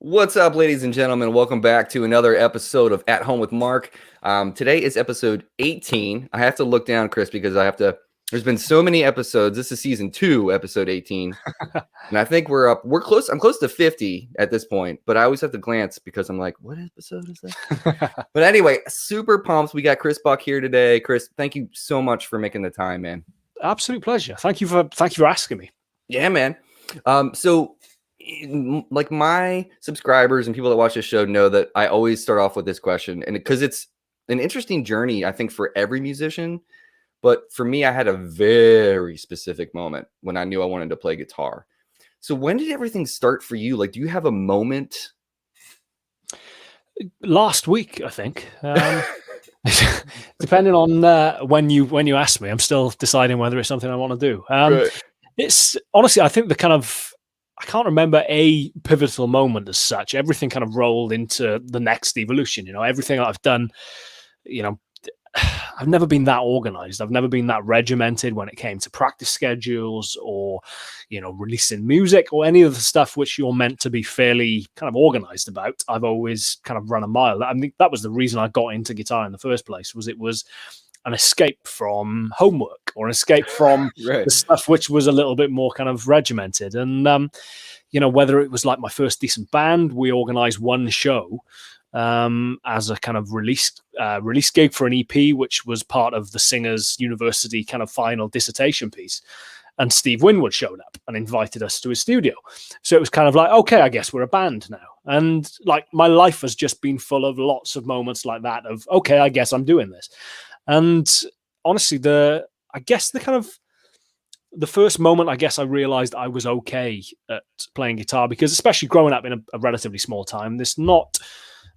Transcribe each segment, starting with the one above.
What's up, ladies and gentlemen? Welcome back to another episode of At Home with Mark. Today is episode 18. I have to look down, Chris, because there's been so many episodes. This is season 2, episode 18. And I think we're close. I'm close to 50 at this point, but I always have to glance because I'm like, what episode is that? But anyway, super pumped. We got Chris Buck here today. Chris, thank you so much for making the time, man. Absolute pleasure. Thank you for asking me. Yeah, man. So like my subscribers and people that watch this show know that I always start off with this question, and because it's an interesting journey, I think, for every musician. But for me, I had a very specific moment when I knew I wanted to play guitar. So when did everything start for you? Like, do you have a moment? Last week, I think. Depending on when you ask me, I'm still deciding whether it's something I want to do. Right. It's honestly, I think I can't remember a pivotal moment as such. Everything kind of rolled into the next evolution. Everything I've done, I've never been that organized. I've never been that regimented when it came to practice schedules or, releasing music or any of the stuff which you're meant to be fairly kind of organized about. I've always kind of run a mile. I mean, that was the reason I got into guitar in the first place, was it was an escape from homework or an escape from Right. the stuff which was a little bit more kind of regimented. And, whether it was like my first decent band, we organized one show as a kind of release gig for an EP, which was part of the singer's university kind of final dissertation piece. And Steve Winwood showed up and invited us to his studio. So it was kind of like, okay, I guess we're a band now. And like my life has just been full of lots of moments like that of, okay, I guess I'm doing this. And honestly, the first moment, I guess I realized I was okay at playing guitar, because especially growing up in a relatively small time, there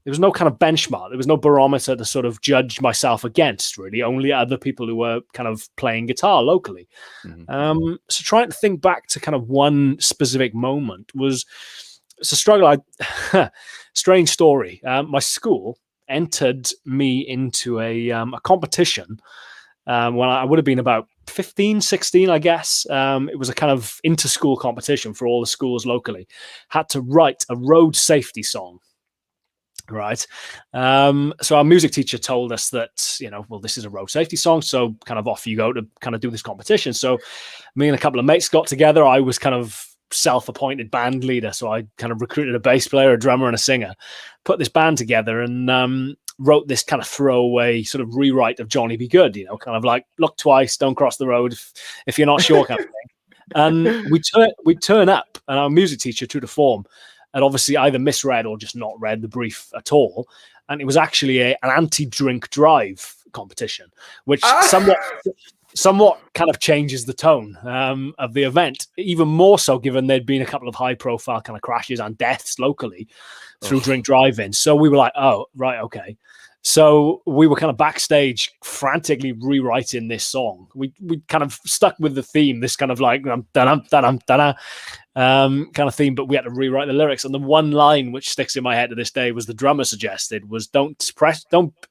was no kind of benchmark. There was no barometer to sort of judge myself against, really, only other people who were kind of playing guitar locally. Mm-hmm. So trying to think back to kind of one specific moment it's a struggle. Strange story. My school entered me into a competition when I would have been about 15, 16, I guess. It was a kind of inter-school competition for all the schools locally. Had to write a road safety song. Right. So our music teacher told us that, this is a road safety song. So kind of off you go to kind of do this competition. So me and a couple of mates got together. I was kind of self-appointed band leader. So I kind of recruited a bass player, a drummer, and a singer, put this band together, and wrote this kind of throwaway sort of rewrite of Johnny Be Good, kind of like, look twice, don't cross the road if you're not sure kind of thing. And we turn up, and our music teacher, true to form, had obviously either misread or just not read the brief at all. And it was actually an anti-drink drive competition, which somewhat kind of changes the tone of the event, even more so given there'd been a couple of high-profile kind of crashes and deaths locally through drink driving. So we were like, oh, right, okay. So we were kind of backstage frantically rewriting this song. We kind of stuck with the theme, this kind of like kind of theme, but we had to rewrite the lyrics. And the one line which sticks in my head to this day was the drummer suggested was, don't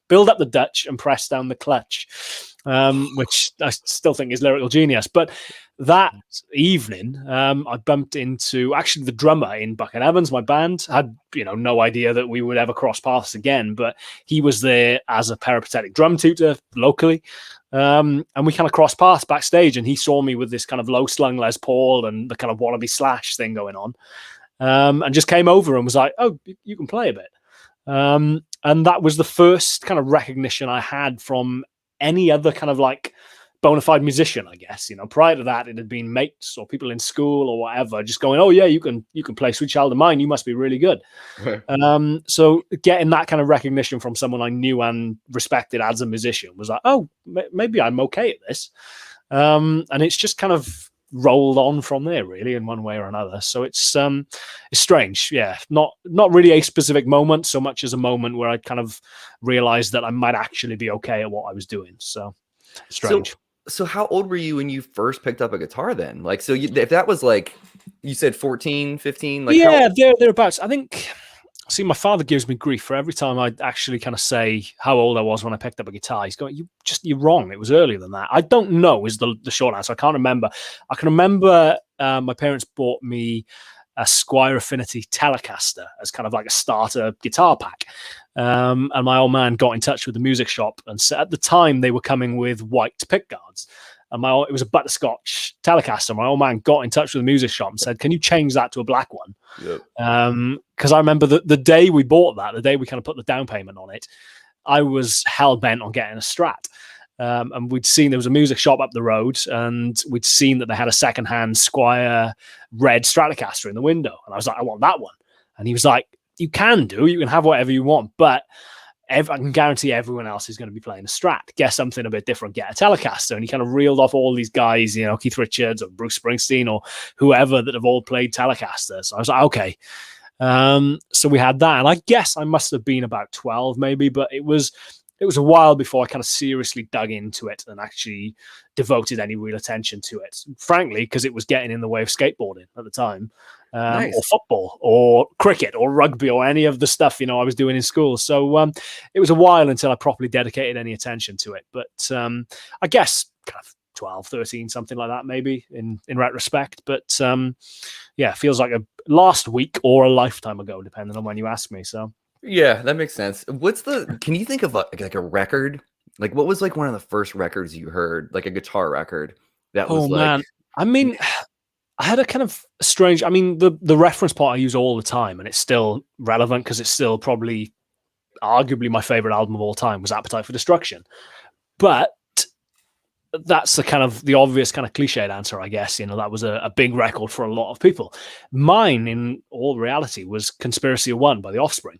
build up the Dutch and press down the clutch, which I still think is lyrical genius. But that evening, I bumped into actually the drummer in Buck and Evans, my band. Had no idea that we would ever cross paths again, but he was there as a peripatetic drum tutor locally. And we kind of crossed paths backstage, and he saw me with this kind of low slung Les Paul and the kind of wannabe Slash thing going on, and just came over and was like, oh, you can play a bit. And that was the first kind of recognition I had from any other kind of like bona fide musician, I guess. Prior to that, it had been mates or people in school or whatever just going, oh yeah, you can play Sweet Child of Mine, you must be really good. So getting that kind of recognition from someone I knew and respected as a musician was like, oh, maybe I'm okay at this. And it's just kind of rolled on from there, really, in one way or another. So it's strange. Yeah, not really a specific moment so much as a moment where I kind of realized that I might actually be okay at what I was doing. So strange. So how old were you when you first picked up a guitar then? Like, so if that was like, you said 14, 15? Like, yeah, thereabouts. I think, see, my father gives me grief for every time I actually kind of say how old I was when I picked up a guitar. He's going, you're wrong. It was earlier than that. I don't know is the short answer. I can't remember. I can remember my parents bought me a Squire Affinity Telecaster as kind of like a starter guitar pack. And my old man got in touch with the music shop, and so at the time they were coming with white pick guards. And it was a butterscotch Telecaster. My old man got in touch with the music shop and said, "Can you change that to a black one?" Yep. Because I remember the day we bought that, the day we kind of put the down payment on it, I was hell bent on getting a Strat. And we'd seen there was a music shop up the road, and we'd seen that they had a secondhand Squire red Stratocaster in the window. And I was like, "I want that one." And he was like, "You can have whatever you want, but I can guarantee everyone else is going to be playing a Strat. Get something a bit different, get a Telecaster." And he kind of reeled off all these guys, Keith Richards or Bruce Springsteen or whoever that have all played Telecasters. So I was like, okay. So we had that, and I guess I must have been about 12 maybe, but it was a while before I kind of seriously dug into it and actually devoted any real attention to it, frankly, because it was getting in the way of skateboarding at the time, Nice. or football or cricket or rugby or any of the stuff, I was doing in school. So it was a while until I properly dedicated any attention to it. But I guess kind of 12, 13, something like that, maybe in retrospect. But it feels like a last week or a lifetime ago, depending on when you ask me. So Yeah, that makes sense. Can you think of like a record? Like what was like one of the first records you heard, like a guitar record that was man. I mean, I had a kind of strange, the reference part I use all the time, and it's still relevant because it's still probably arguably my favorite album of all time was Appetite for Destruction. But that's the obvious kind of cliched answer, I guess. That was a big record for a lot of people. Mine, in all reality, was Conspiracy of One by The Offspring.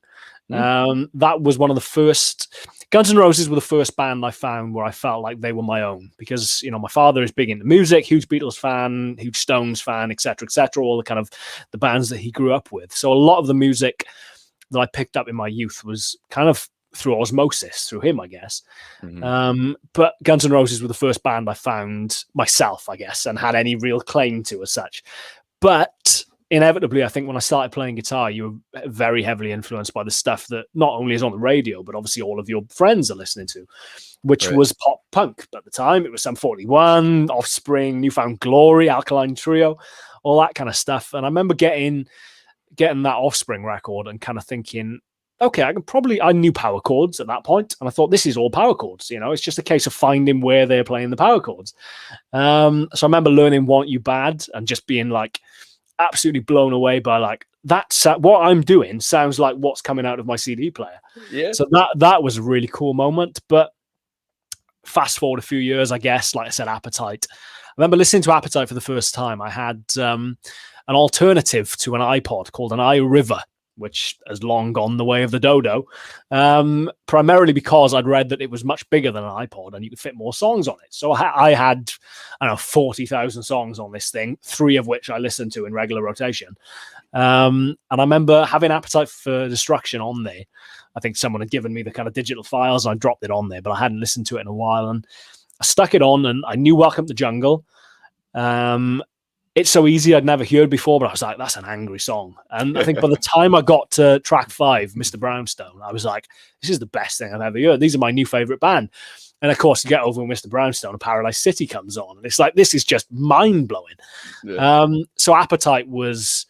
That was one of the first. Guns N' Roses were the first band I found where I felt like they were my own, because my father is big into music, huge Beatles fan, huge Stones fan, etc., all the kind of the bands that he grew up with. So a lot of the music that I picked up in my youth was kind of through osmosis, through him, I guess. But Guns N' Roses were the first band I found myself, I guess, and had any real claim to as such. But inevitably, I think when I started playing guitar, you were very heavily influenced by the stuff that not only is on the radio, but obviously all of your friends are listening to, which was pop punk. At the time, it was Sum 41, Offspring, Newfound Glory, Alkaline Trio, all that kind of stuff. And I remember getting that Offspring record and kind of thinking, okay, I knew power chords at that point, and I thought, this is all power chords. It's just a case of finding where they're playing the power chords. So I remember learning Want You Bad and just being like absolutely blown away by like, that's what I'm doing sounds like what's coming out of my CD player. Yeah. So that was a really cool moment. But fast forward a few years, I guess, like I said, Appetite. I remember listening to Appetite for the first time. I had an alternative to an iPod called an iRiver, which has long gone the way of the dodo, primarily because I'd read that it was much bigger than an iPod and you could fit more songs on it. So I had, 40,000 songs on this thing, 3 of which I listened to in regular rotation. And I remember having Appetite for Destruction on there. I think someone had given me the kind of digital files, and I dropped it on there, but I hadn't listened to it in a while. And I stuck it on, and I knew Welcome to Jungle. It's So Easy I'd never heard before, but I was like, that's an angry song. And I think by the time I got to track 5, Mr. Brownstone, I was like, this is the best thing I've ever heard. These are my new favorite band. And of course, you get over Mr. Brownstone and Paradise City comes on. And it's like, this is just mind-blowing. Yeah. So Appetite was,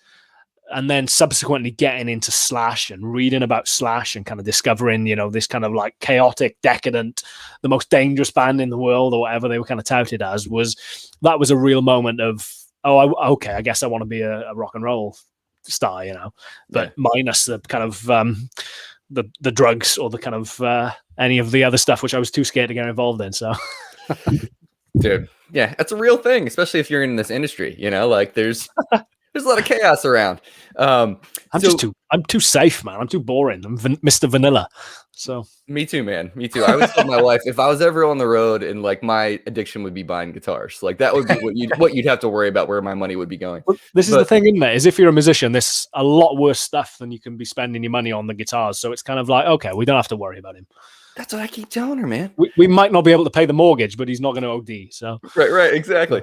and then subsequently getting into Slash and reading about Slash and kind of discovering, this kind of like chaotic, decadent, the most dangerous band in the world, or whatever they were kind of touted as, that was a real moment of, okay, I guess I want to be a rock and roll star, but minus the kind of the drugs or the kind of any of the other stuff, which I was too scared to get involved in. So, dude, yeah, that's a real thing, especially if you're in this industry. Like there's a lot of chaos around. I'm too safe, man. I'm too boring. I'm Mr. Vanilla. So me too, man. Me too. I always told my wife, if I was ever on the road and like my addiction would be buying guitars, like that would be what you'd have to worry about, where my money would be going. Well, this is the thing, isn't it? Is if you're a musician, there's a lot worse stuff than you can be spending your money on the guitars. So it's kind of like, okay, we don't have to worry about him. That's what I keep telling her, man. We might not be able to pay the mortgage, but he's not going to OD. So right, exactly.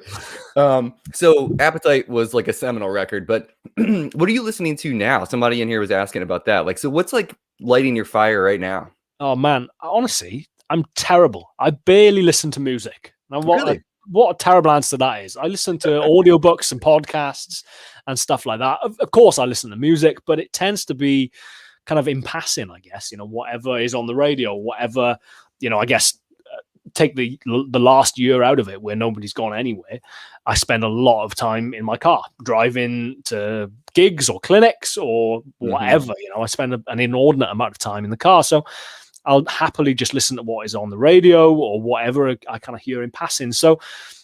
So Appetite was like a seminal record, but what are you listening to now? Somebody in here was asking about that. Like, so what's like lighting your fire right now? Oh man, honestly, I'm terrible. I barely listen to music. Now, Really? what a terrible answer that is. I listen to audiobooks and podcasts and stuff like that. Of course, I listen to music, but it tends to be kind of in passing, I guess. Whatever is on the radio, whatever, I guess. Take the last year out of it, where nobody's gone anywhere. I spend a lot of time in my car, driving to gigs or clinics or whatever. I spend an inordinate amount of time in the car, so I'll happily just listen to what is on the radio or whatever I kind of hear in passing. So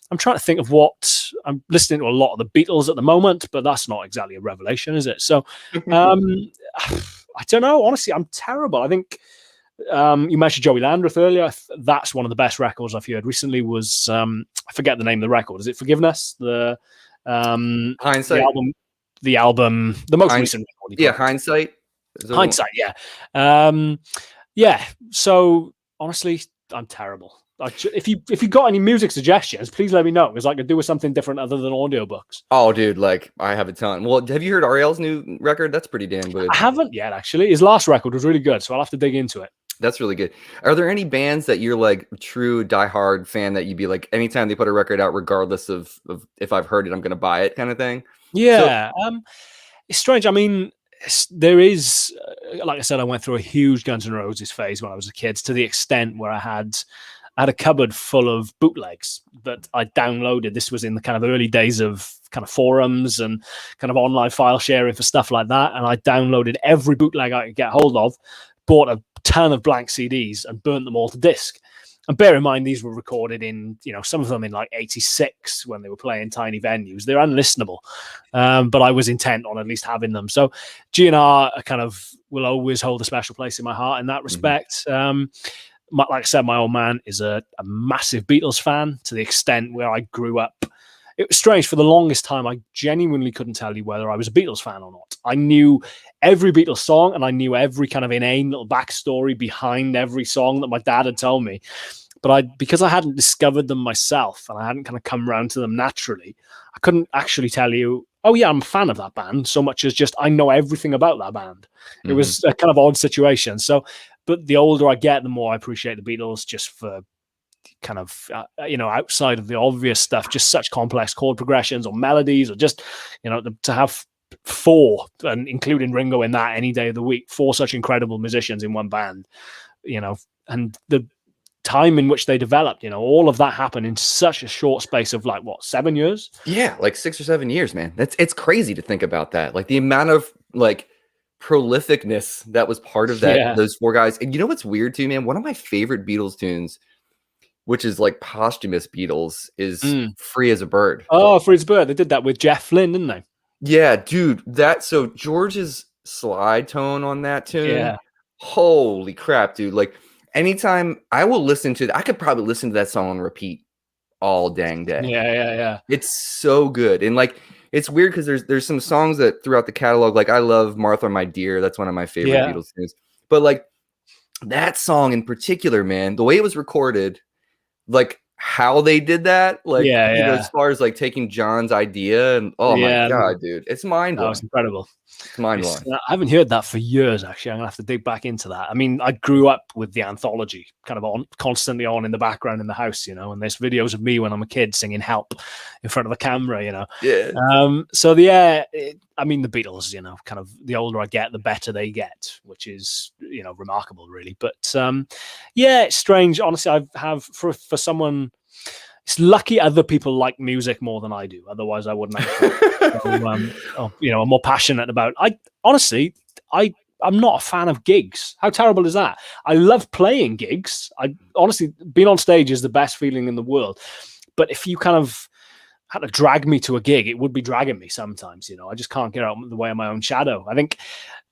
I'm trying to think of what I'm listening to. A lot of the Beatles at the moment, but that's not exactly a revelation, is it? So I don't know. Honestly, I'm terrible. I think you mentioned Joey Landreth earlier. That's one of the best records I've heard recently. Was I forget the name of the record? Is it Forgiveness? The Hindsight. The album, the most recent record. Yeah, Hindsight. Hindsight. Yeah. Yeah. So honestly, I'm terrible. If you got any music suggestions, please let me know, because I could do with something different other than audiobooks. Oh, dude, I have a ton. Well, have you heard Ariel's new record? That's pretty damn good. I haven't yet, actually. His last record was really good, so I'll have to dig into it. That's really good. Are there any bands that you're like true diehard fan that you'd be like, anytime they put a record out, regardless of if I've heard it, I'm going to buy it kind of thing? Yeah. It's strange. I mean, there is, like I said, I went through a huge Guns N' Roses phase when I was a kid, to the extent where I had a cupboard full of bootlegs that I downloaded. This was in the kind of early days of kind of forums and kind of online file sharing for stuff like that. And I downloaded every bootleg I could get hold of, bought a ton of blank CDs and burnt them all to disc. And bear in mind, these were recorded in, some of them in like 86 when they were playing tiny venues. They're unlistenable. But I was intent on at least having them. So GNR kind of will always hold a special place in my heart in that respect. Like I said, my old man is a massive Beatles fan, to the extent where I grew up. It was strange. For the longest time, I genuinely couldn't tell you whether I was a Beatles fan or not. I knew every Beatles song, and I knew every kind of inane little backstory behind every song that my dad had told me. But because I hadn't discovered them myself, and I hadn't kind of come around to them naturally, I couldn't actually tell you, oh yeah, I'm a fan of that band, so much as just I know everything about that band. It was a kind of odd situation. So, but the older I get, the more I appreciate the Beatles, just for kind of, outside of the obvious stuff, just such complex chord progressions or melodies, or just, to have four, and including Ringo in that any day of the week, four such incredible musicians in one band, and the time in which they developed, all of that happened in such a short space of 7 years? Yeah, like 6 or 7 years, man. It's crazy to think about that. Like the amount of prolificness that was part of that, those four guys. And you know what's weird too, man? One of my favorite Beatles tunes, which is like posthumous Beatles, is Free as a Bird. Oh, Free as a Bird. They did that with Jeff Lynne, didn't they? Yeah, dude. So George's slide tone on that tune. Yeah. Holy crap, dude. Like anytime I will listen to I could probably listen to that song on repeat all dang day. Yeah. It's so good. And it's weird because there's some songs that throughout the catalog, like I love Martha My Dear. That's one of my favorite Beatles tunes. But that song in particular, man, the way it was recorded, how they did that, as far as taking John's idea, and my god, dude, it's mind blowing. That was incredible. It's mind blowing. I haven't heard that for years. Actually, I'm gonna have to dig back into that. I mean, I grew up with the anthology kind of constantly on in the background in the house, and there's videos of me when I'm a kid singing "Help" in front of a camera, Yeah. I mean, the Beatles, kind of the older I get, the better they get, which is remarkable, really. But it's strange. Honestly, I have for someone. It's lucky other people like music more than I do. Otherwise, I wouldn't. I'm more passionate about. I'm not a fan of gigs. How terrible is that? I love playing gigs. I honestly, being on stage is the best feeling in the world. But if you kind of had to drag me to a gig, it would be dragging me sometimes. I just can't get out of the way of my own shadow. I think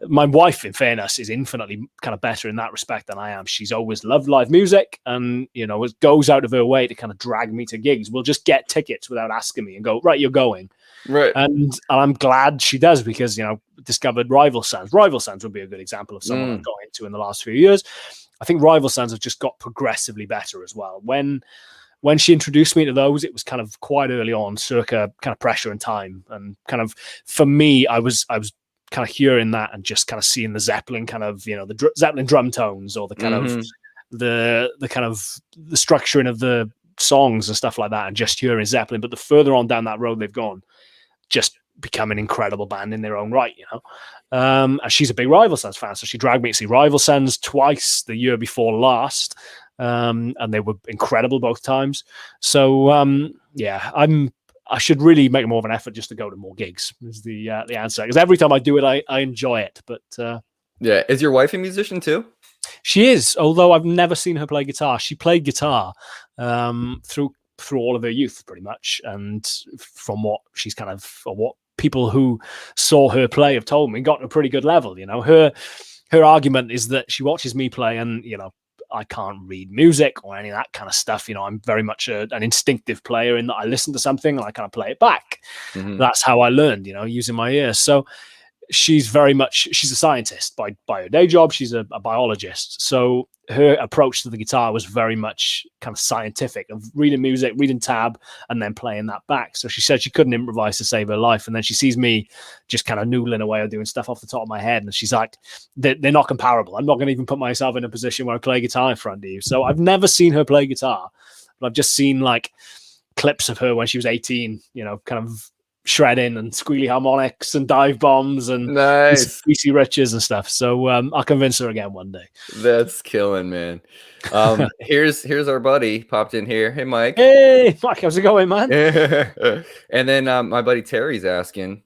my wife, in fairness, is infinitely kind of better in that respect than I am. She's always loved live music, and goes out of her way to kind of drag me to gigs. We'll just get tickets without asking me and go, right, you're going. Right. And I'm glad she does, because discovered Rival Sons. Rival Sons would be a good example of someone I've gone into in the last few years. I think Rival Sons have just got progressively better as well. When she introduced me to those, it was kind of quite early on, circa kind of Pressure and Time, and kind of for me, I was kind of hearing that and just kind of seeing the Zeppelin kind of the Zeppelin drum tones, or the kind of the structuring of the songs and stuff like that and just hearing Zeppelin. But the further on down that road they've gone, just become an incredible band in their own right, you know. And she's a big Rival Sons fan, so she dragged me to see Rival Sons twice the year before last, and they were incredible both times. So yeah, I should really make more of an effort just to go to more gigs. Is the answer, because every time I do it, I enjoy it. But yeah, is your wife a musician too? She is, although I've never seen her play guitar. She played guitar through all of her youth, pretty much, and from what she's kind of, or what people who saw her play have told me, got to a pretty good level. You know, her argument is that she watches me play, and you know, I can't read music or any of that kind of stuff. You know, I'm very much an instinctive player in that I listen to something and I kind of play it back. Mm-hmm. That's how I learned, you know, using my ears. So she's a scientist by her day job. She's a biologist. So her approach to the guitar was very much kind of scientific, of reading music, reading tab, and then playing that back. So she said she couldn't improvise to save her life. And then she sees me just kind of noodling away or doing stuff off the top of my head. And she's like, they're not comparable. I'm not going to even put myself in a position where I play guitar in front of you. So I've never seen her play guitar, but I've just seen like clips of her when she was 18, you know, kind of shredding and squealy harmonics and dive bombs and nice greasy riches and stuff. So I'll convince her again one day. That's killing, man. Here's our buddy popped in here. Hey, Mike. Hey, Mike, how's it going, man? And then my buddy Terry's asking.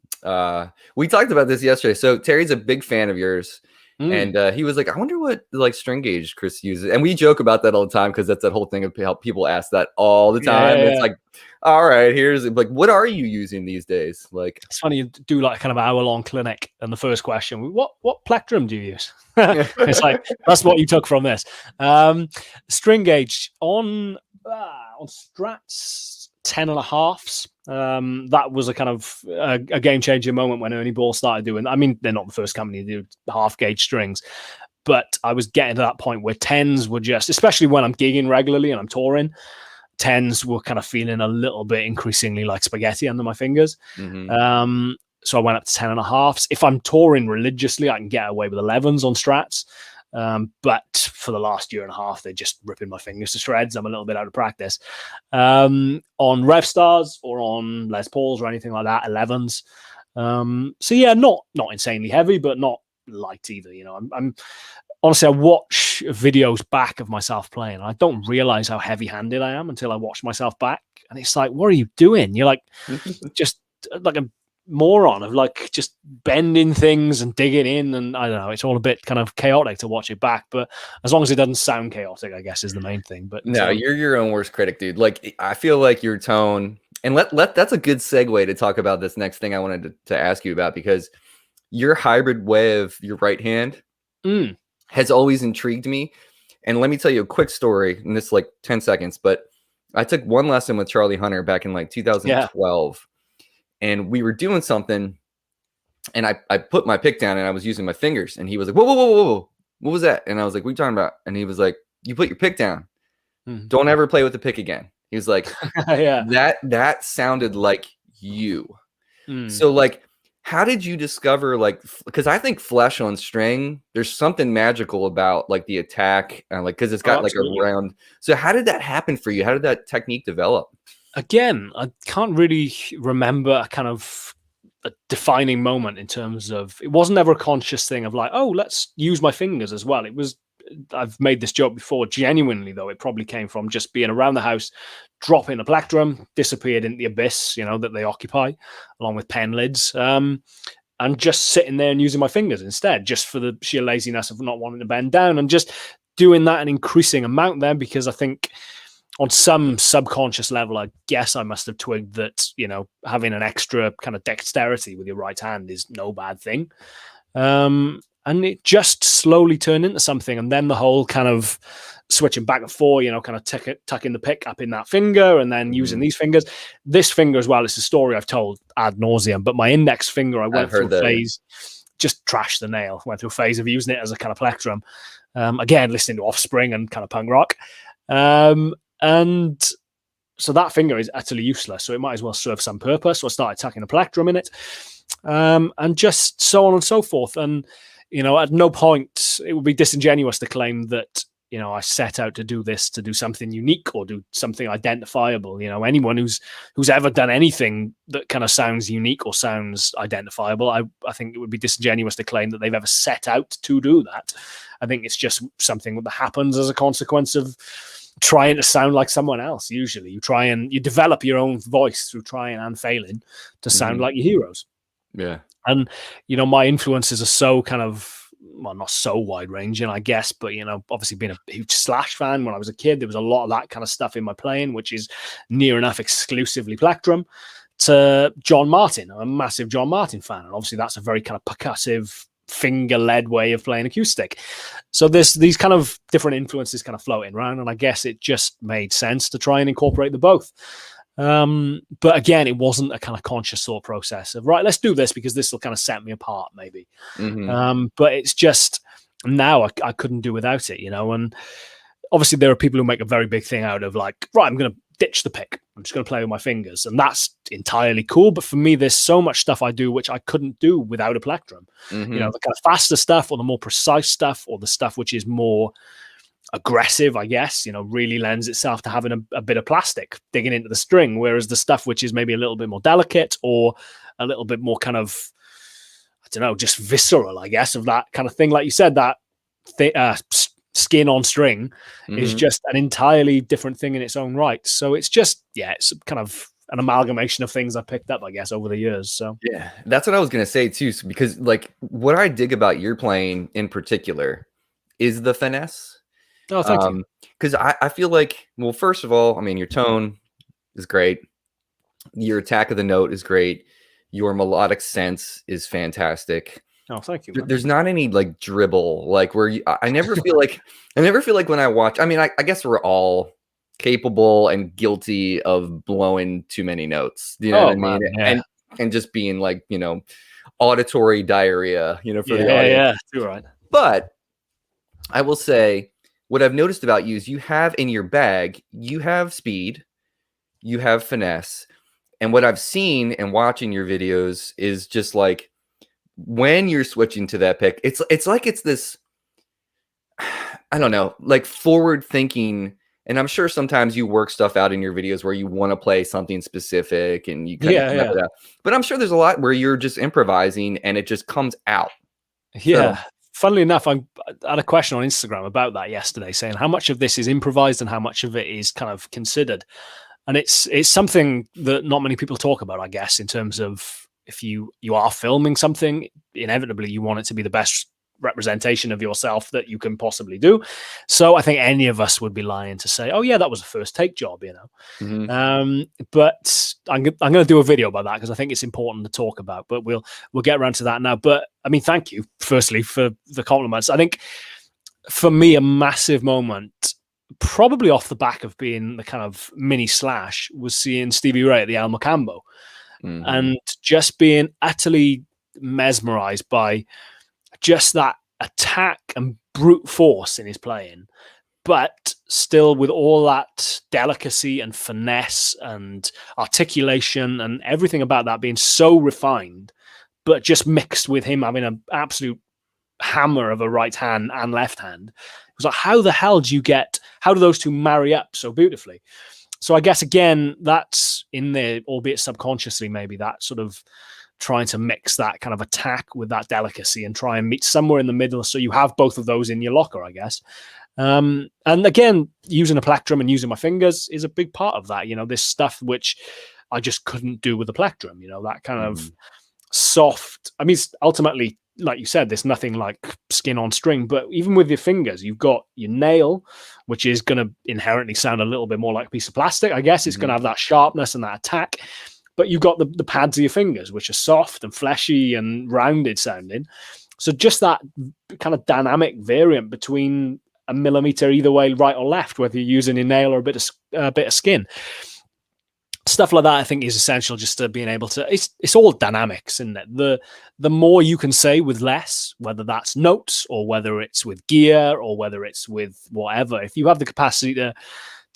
We talked about this yesterday. So Terry's a big fan of yours. And he was like, I wonder what like string gauge Chris uses. And we joke about that all the time because that's that whole thing of how people ask that all the time. Yeah. It's like, all right, here's like, what are you using these days? Like, it's funny, you do like kind of hour-long clinic, and the first question, what plectrum do you use? It's like, that's what you took from this. String gauge on Strats 10.5s. That was a kind of a game-changing moment when Ernie Ball started doing. I mean, they're not the first company to do half-gauge strings, but I was getting to that point where 10s were just, especially when I'm gigging regularly and I'm touring, 10s were kind of feeling a little bit increasingly like spaghetti under my fingers. Mm-hmm. So I went up to 10.5s. If I'm touring religiously, I can get away with 11s on Strats. But for the last year and a half, they're just ripping my fingers to shreds. I'm a little bit out of practice. On Rev Stars or on Les Pauls or anything like that, 11s. So yeah, not insanely heavy, but not light either. You know, I'm honestly, I watch videos back of myself playing, and I don't realize how heavy-handed I am until I watch myself back. And it's like, what are you doing? You're like just like a moron of like just bending things and digging in, and I don't know, it's all a bit kind of chaotic to watch it back, but as long as it doesn't sound chaotic, I guess is the main thing. But no, you're your own worst critic, dude. Like, I feel like your tone, and that's a good segue to talk about this next thing I wanted to ask you about, because your hybrid way of your right hand has always intrigued me. And let me tell you a quick story, and this is like 10 seconds, but I took one lesson with Charlie Hunter back in like 2012. And we were doing something, and I put my pick down and I was using my fingers, and he was like, whoa, what was that? And I was like, what are you talking about? And he was like, you put your pick down. Don't ever play with the pick again. He was like, yeah, that sounded like you. So like, how did you discover, like, because I think flesh on string, there's something magical about like the attack, like, because it's got like a round. So how did that happen for you? How did that technique develop? Again, I can't really remember a kind of a defining moment in terms of, it wasn't ever a conscious thing of like, oh, let's use my fingers as well. It was, I've made this joke before, genuinely though, it probably came from just being around the house, dropping a plectrum, disappeared into the abyss, you know, that they occupy, along with pen lids, and just sitting there and using my fingers instead, just for the sheer laziness of not wanting to bend down, and just doing that an increasing amount then, because I think on some subconscious level, I guess I must have twigged that, you know, having an extra kind of dexterity with your right hand is no bad thing. And it just slowly turned into something. And then the whole kind of switching back and forth, you know, kind of tucking the pick up in that finger and then using these fingers. This finger as well, it's a story I've told ad nauseum, but my index finger, I went through a phase, just trashed the nail, went through a phase of using it as a kind of plectrum. Again, listening to Offspring and kind of punk rock. And so that finger is utterly useless. So it might as well serve some purpose. So I started tacking a plectrum in it, and just so on and so forth. And, you know, at no point, it would be disingenuous to claim that I set out to do this, to do something unique or do something identifiable. Anyone who's ever done anything that kind of sounds unique or sounds identifiable, I think it would be disingenuous to claim that they've ever set out to do that. I think it's just something that happens as a consequence of trying to sound like someone else. Usually you develop your own voice through trying and failing to sound like your heroes. Yeah. And, my influences are so kind of, well, not so wide ranging, I guess, but, obviously being a huge Slash fan when I was a kid, there was a lot of that kind of stuff in my playing, which is near enough exclusively plectrum, to John Martin. I'm a massive John Martin fan. And obviously that's a very kind of percussive, finger-led way of playing acoustic. So there's these kind of different influences kind of floating around, and I guess it just made sense to try and incorporate the both. But again, it wasn't a kind of conscious thought process of, right, let's do this because this will kind of set me apart, maybe. But it's just now I couldn't do without it, and obviously there are people who make a very big thing out of like, right, I'm going to ditch the pick. I'm just going to play with my fingers. And that's entirely cool. But for me, there's so much stuff I do which I couldn't do without a plectrum. The kind of faster stuff or the more precise stuff or the stuff which is more aggressive, I guess, really lends itself to having a bit of plastic digging into the string, whereas the stuff which is maybe a little bit more delicate or a little bit more kind of, I don't know, just visceral, I guess, of that kind of thing. Like you said, that skin on string is just an entirely different thing in its own right. So it's just, it's kind of an amalgamation of things I picked up, I guess, over the years. So yeah, that's what I was going to say too, because like what I dig about your playing in particular is the finesse. Oh, thank you. Because I feel like, well, first of all, I mean, your tone is great. Your attack of the note is great. Your melodic sense is fantastic. Oh, thank you, man. There's not any like dribble, like where I never feel like, when I watch, I mean, I guess we're all capable and guilty of blowing too many notes. You know what I mean? Yeah. And just being like, auditory diarrhea, for the audience. Yeah, you're right. But I will say, what I've noticed about you is you have in your bag, you have speed, you have finesse. And what I've seen and watching your videos is just like when you're switching to that pick, it's like it's this, I don't know, like forward thinking. And I'm sure sometimes you work stuff out in your videos where you want to play something specific and you kind of it out. But I'm sure there's a lot where you're just improvising and it just comes out. Yeah. So, funnily enough, I had a question on Instagram about that yesterday, saying how much of this is improvised and how much of it is kind of considered. And it's something that not many people talk about, I guess, in terms of if you are filming something, inevitably you want it to be the best representation of yourself that you can possibly do. So I think any of us would be lying to say, oh yeah, that was a first take job, but I'm going to do a video about that because I think it's important to talk about, but we'll get around to that now. But I mean, thank you firstly for the compliments. I think for me, a massive moment, probably off the back of being the kind of mini Slash, was seeing Stevie Ray at the El Mocambo and just being utterly mesmerized by just that attack and brute force in his playing, but still with all that delicacy and finesse and articulation and everything about that being so refined, but just mixed with him having an absolute hammer of a right hand and left hand. It was like, how the hell how do those two marry up so beautifully? So I guess, again, that's in there, albeit subconsciously, maybe that sort of trying to mix that kind of attack with that delicacy and try and meet somewhere in the middle so you have both of those in your locker, I guess. And again, using a plectrum and using my fingers is a big part of that. This stuff which I just couldn't do with the plectrum, that kind of soft. I mean, ultimately, like you said, there's nothing like skin on string, but even with your fingers, you've got your nail, which is going to inherently sound a little bit more like a piece of plastic, I guess. It's going to have that sharpness and that attack. But you've got the pads of your fingers, which are soft and fleshy and rounded sounding. So just that kind of dynamic variant between a millimeter either way, right or left, whether you're using a nail or a bit of skin. Stuff like that, I think, is essential just to being able to. It's all dynamics, isn't it? The more you can say with less, whether that's notes or whether it's with gear or whether it's with whatever. If you have the capacity to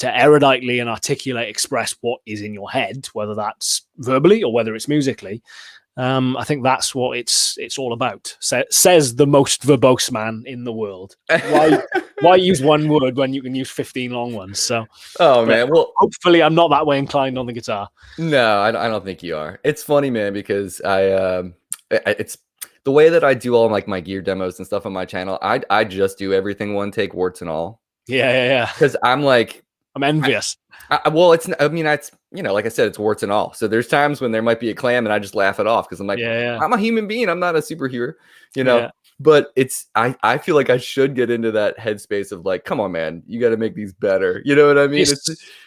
eruditely and articulate, express what is in your head, whether that's verbally or whether it's musically, I think that's what it's all about. Says the most verbose man in the world. Why use one word when you can use 15 long ones? So, Oh man, well, hopefully I'm not that way inclined on the guitar. no, I don't think you are. It's funny, man, because it's the way that I do all like my gear demos and stuff on my channel. I just do everything one take, warts and all. Yeah. Because I'm like, I'm envious. well, I mean, that's, like I said, it's warts and all. So there's times when there might be a clam and I just laugh it off because I'm like, I'm a human being. I'm not a superhero, Yeah. But I feel like I should get into that headspace of like, come on, man, you got to make these better. You know what I mean?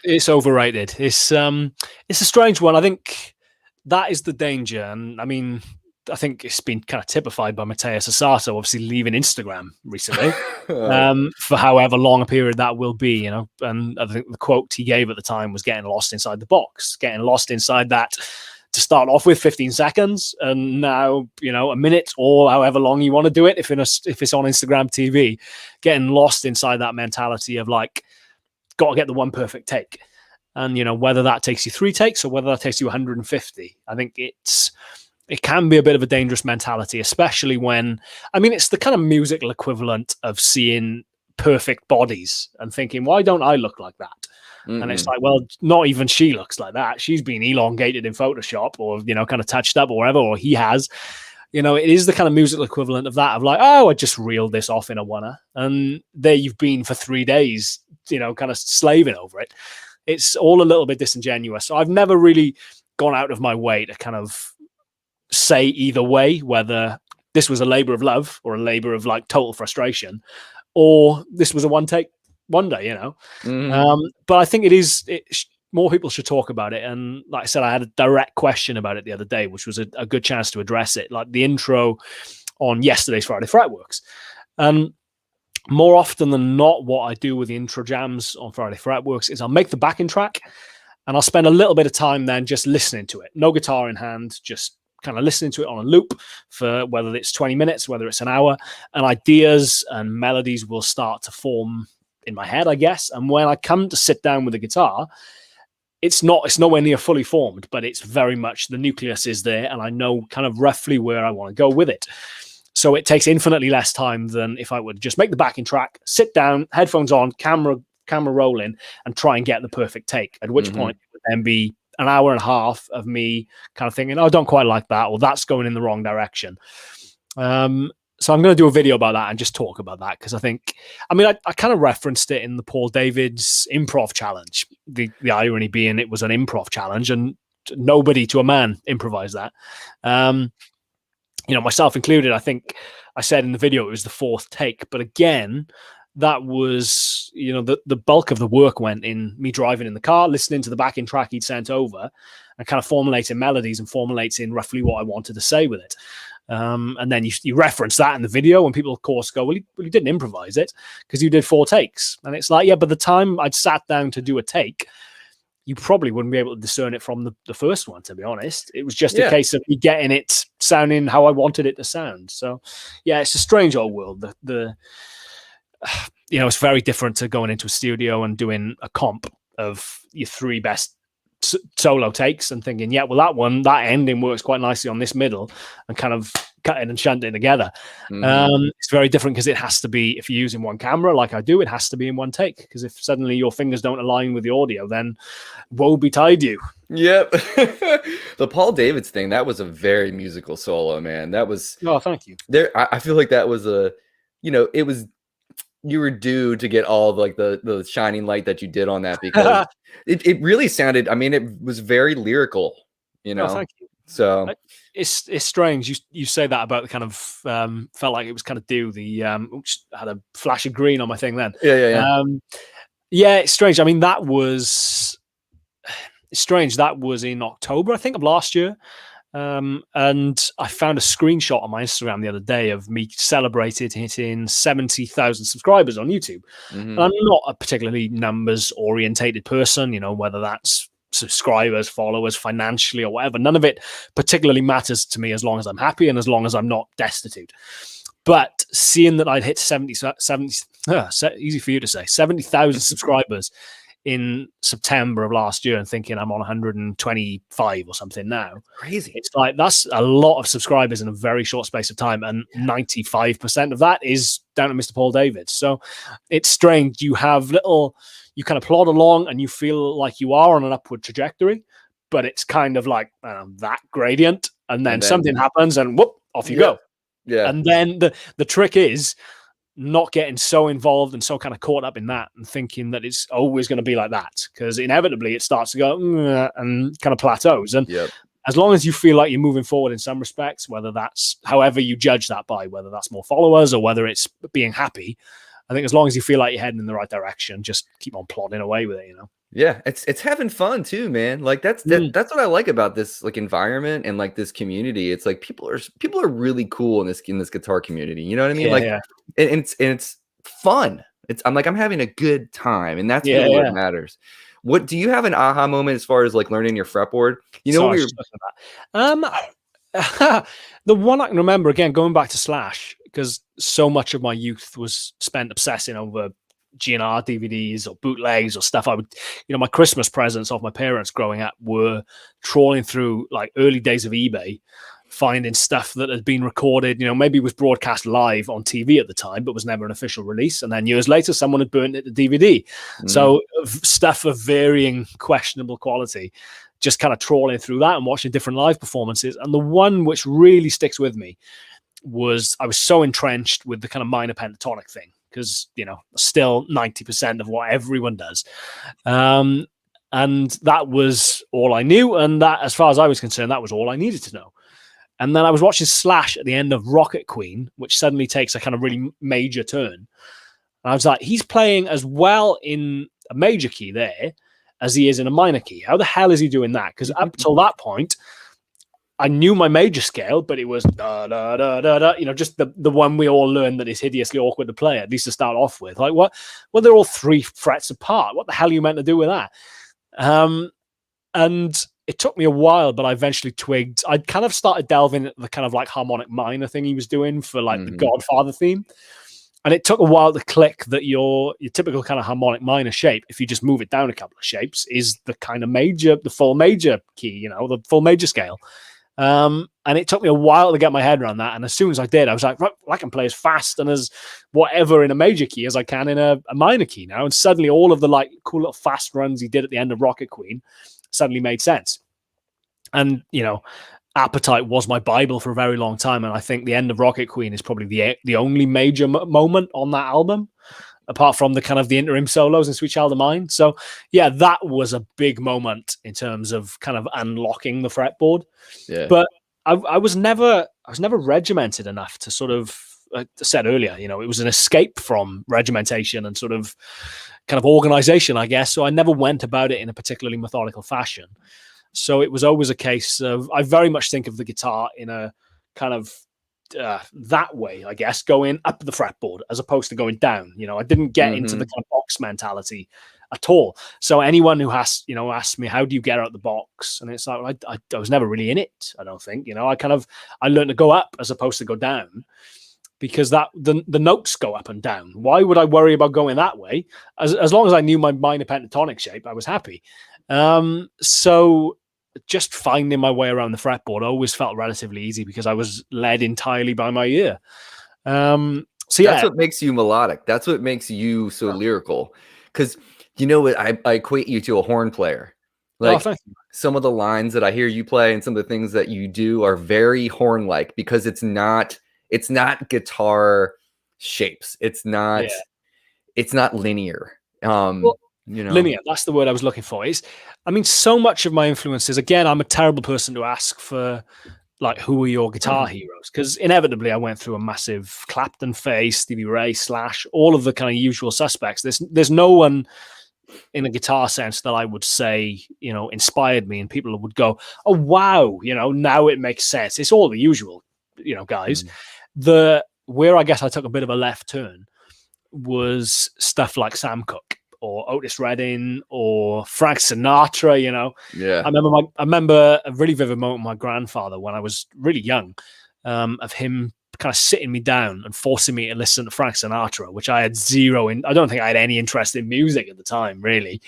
It's overrated. It's a strange one. I think that is the danger. And I mean, I think it's been kind of typified by Matteo Sasato, obviously leaving Instagram recently for however long a period that will be, And I think the quote he gave at the time was getting lost inside the box, getting lost inside that to start off with 15 seconds. And now, a minute or however long you want to do it, if it's on Instagram TV, getting lost inside that mentality of like, got to get the one perfect take. And, whether that takes you 3 takes or whether that takes you 150, I think it can be a bit of a dangerous mentality, especially when, it's the kind of musical equivalent of seeing perfect bodies and thinking, why don't I look like that? Mm-hmm. And it's like, well, not even she looks like that. She's been elongated in Photoshop or, kind of touched up or whatever, or he has. It is the kind of musical equivalent of that, of like, oh, I just reeled this off in a oneer. And there you've been for 3 days, kind of slaving over it. It's all a little bit disingenuous. So I've never really gone out of my way to kind of say either way, whether this was a labor of love or a labor of like total frustration, or this was a one take wonder, Mm-hmm. But I think more people should talk about it. And like I said, I had a direct question about it the other day, which was a good chance to address it, like the intro on yesterday's Friday Fretworks. And more often than not, what I do with the intro jams on Friday Fretworks is I'll make the backing track and I'll spend a little bit of time then just listening to it. No guitar in hand, just kind of listening to it on a loop for whether it's 20 minutes, whether it's an hour, and ideas and melodies will start to form in my head, I guess. And when I come to sit down with the guitar, it's nowhere near fully formed, but it's very much the nucleus is there and I know kind of roughly where I want to go with it. So it takes infinitely less time than if I would just make the backing track, sit down, headphones on, camera rolling, and try and get the perfect take, at which point it would then be an hour and a half of me kind of thinking, oh, I don't quite like that, or that's going in the wrong direction. So I'm going to do a video about that and just talk about that, because I think, I kind of referenced it in the Paul David's improv challenge, the irony being it was an improv challenge and nobody to a man improvised that. Myself included, I think I said in the video it was the 4th take, but again, that was, the bulk of the work went in me driving in the car, listening to the backing track he'd sent over and kind of formulating melodies and formulating roughly what I wanted to say with it. And then you reference that in the video and people, of course, go, well, you didn't improvise it because you did 4 takes. And it's like, yeah, but the time I'd sat down to do a take, you probably wouldn't be able to discern it from the first one, to be honest. It was just a case of me getting it sounding how I wanted it to sound. So, yeah, it's a strange old world. It's very different to going into a studio and doing a comp of your 3 best solo takes and thinking, yeah, well, that ending works quite nicely on this middle, and kind of cutting and shunting together. It's very different because it has to be, if you're using one camera like I do, it has to be in one take, because if suddenly your fingers don't align with the audio, then woe betide you. Yep. The Paul David's thing, that was a very musical solo, man. That was, oh, thank you. I feel like that was it was, you were due to get all of like the shining light that you did on that, because it really sounded, it was very lyrical, Oh, thank you. So it's strange. You say that about the kind of felt like it was kind of due. The oops, I had a flash of green on my thing then. Yeah. It's strange. It's strange. That was in October, I think, of last year. And I found a screenshot on my Instagram the other day of me celebrated hitting 70,000 subscribers on YouTube. And I'm not a particularly numbers orientated person, whether that's subscribers, followers, financially or whatever. None of it particularly matters to me as long as I'm happy and as long as I'm not destitute. But seeing that I'd hit 70, easy for you to say, 70,000 subscribers in September of last year and thinking I'm on 125 or something now. Crazy. It's like that's a lot of subscribers in a very short space of time, and 95% of that is down to Mr. Paul David. So it's strange. You kind of plod along and you feel like you are on an upward trajectory, but it's kind of like that gradient, and then something happens and whoop, off you go. Yeah. And then the trick is not getting so involved and so kind of caught up in that and thinking that it's always going to be like that, because inevitably it starts to go and kind of plateaus. And as long as you feel like you're moving forward in some respects, whether that's however you judge that by, whether that's more followers or whether it's being happy, I think as long as you feel like you're heading in the right direction, just keep on plodding away with it, you know? Yeah, it's having fun too, man. Like that's what I like about this like environment and like this community. It's like people are really cool in this guitar community. You know what I mean? And it's fun. I'm having a good time, and that's really what matters. What do you have an aha moment as far as like learning your fretboard? You know, the one I can remember, again, going back to Slash, because so much of my youth was spent obsessing over GNR DVDs or bootlegs or stuff. I would, my Christmas presents of my parents growing up were trawling through like early days of eBay, finding stuff that had been recorded, maybe was broadcast live on TV at the time, but was never an official release. And then years later, someone had burnt it to DVD. So stuff of varying questionable quality, just kind of trawling through that and watching different live performances. And the one which really sticks with me was I was so entrenched with the kind of minor pentatonic thing, because, still 90% of what everyone does. And that was all I knew. And that, as far as I was concerned, that was all I needed to know. And then I was watching Slash at the end of Rocket Queen, which suddenly takes a kind of really major turn. And I was like, he's playing as well in a major key there as he is in a minor key. How the hell is he doing that? Because up till that point, I knew my major scale, but it was da da da da da. Just the one we all learn that is hideously awkward to play, at least to start off with. Like what? Well, they're all 3 frets apart. What the hell are you meant to do with that? And it took me a while, but I eventually twigged. I'd kind of started delving into the kind of like harmonic minor thing he was doing for like the Godfather theme. And it took a while to click that your typical kind of harmonic minor shape, if you just move it down a couple of shapes, is the kind of the full major key, the full major scale. And it took me a while to get my head around that. And as soon as I did, I was like, right, I can play as fast and as whatever in a major key as I can in a minor key now. And suddenly all of the like cool little fast runs he did at the end of Rocket Queen suddenly made sense. And, Appetite was my Bible for a very long time. And I think the end of Rocket Queen is probably the only major moment on that album, apart from the kind of the interim solos in Sweet Child of Mine. So yeah, that was a big moment in terms of kind of unlocking the fretboard. Yeah. But I was never regimented enough to sort of, I said earlier, it was an escape from regimentation and sort of kind of organization, I guess. So I never went about it in a particularly methodical fashion. So it was always a case of, I very much think of the guitar in a kind of that way, I guess, going up the fretboard as opposed to going down. I didn't get into the kind of box mentality at all. So anyone who asked me, how do you get out the box? And it's like, I was never really in it, I don't think. I learned to go up as opposed to go down, because that the notes go up and down. Why would I worry about going that way? As long as I knew my minor pentatonic shape, I was happy. So just finding my way around the fretboard always felt relatively easy because I was led entirely by my ear. So yeah, that's what makes you melodic. That's what makes you so lyrical. Because I equate you to a horn player. Like some of the lines that I hear you play and some of the things that you do are very horn-like, because it's not guitar shapes. It's not linear. Linear, that's the word I was looking for. So much of my influences, again, I'm a terrible person to ask for like, who are your guitar heroes? Because inevitably I went through a massive Clapton phase, Stevie Ray, Slash, all of the kind of usual suspects. There's no one in a guitar sense that I would say, inspired me and people would go, oh, wow, now it makes sense. It's all the usual, guys. Where I guess I took a bit of a left turn was stuff like Sam Cooke or Otis Redding or Frank Sinatra, Yeah. I remember a really vivid moment with my grandfather when I was really young, of him kind of sitting me down and forcing me to listen to Frank Sinatra, which I had I don't think I had any interest in music at the time, really.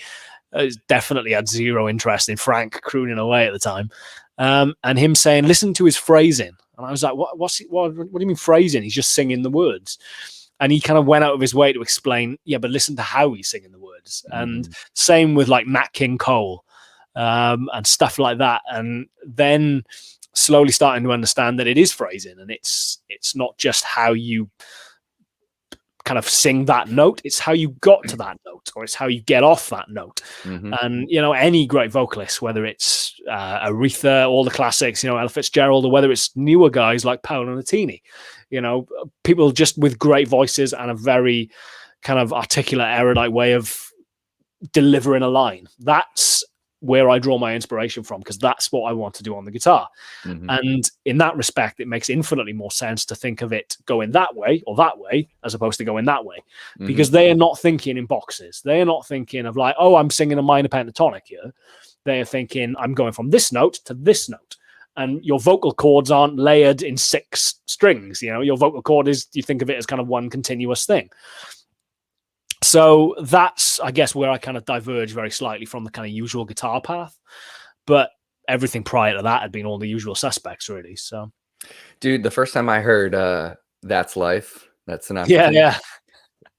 I definitely had zero interest in Frank crooning away at the time. And him saying, listen to his phrasing. And I was like, what do you mean phrasing? He's just singing the words. And he kind of went out of his way to explain, yeah, but listen to how he's singing the words. And same with like Nat King Cole and stuff like that. And then slowly starting to understand that it is phrasing, and it's not just how you kind of sing that note, it's how you got to that note, or it's how you get off that note. And any great vocalist, whether it's Aretha, all the classics, Ella Fitzgerald, or whether it's newer guys like Paolo Nutini, people just with great voices and a very kind of articulate, erudite way of delivering a line. That's where I draw my inspiration from, because that's what I want to do on the guitar. And in that respect, it makes infinitely more sense to think of it going that way or that way as opposed to going that way, because they are not thinking in boxes. They are not thinking of like, oh, I'm singing a minor pentatonic here. They are thinking, I'm going from this note to this note. And your vocal cords aren't layered in 6 strings. Your vocal cord is, you think of it as kind of one continuous thing. So that's, I guess, where I kind of diverge very slightly from the kind of usual guitar path. But everything prior to that had been all the usual suspects, really. So, dude, the first time I heard That's Life, that's Sinatra. Yeah.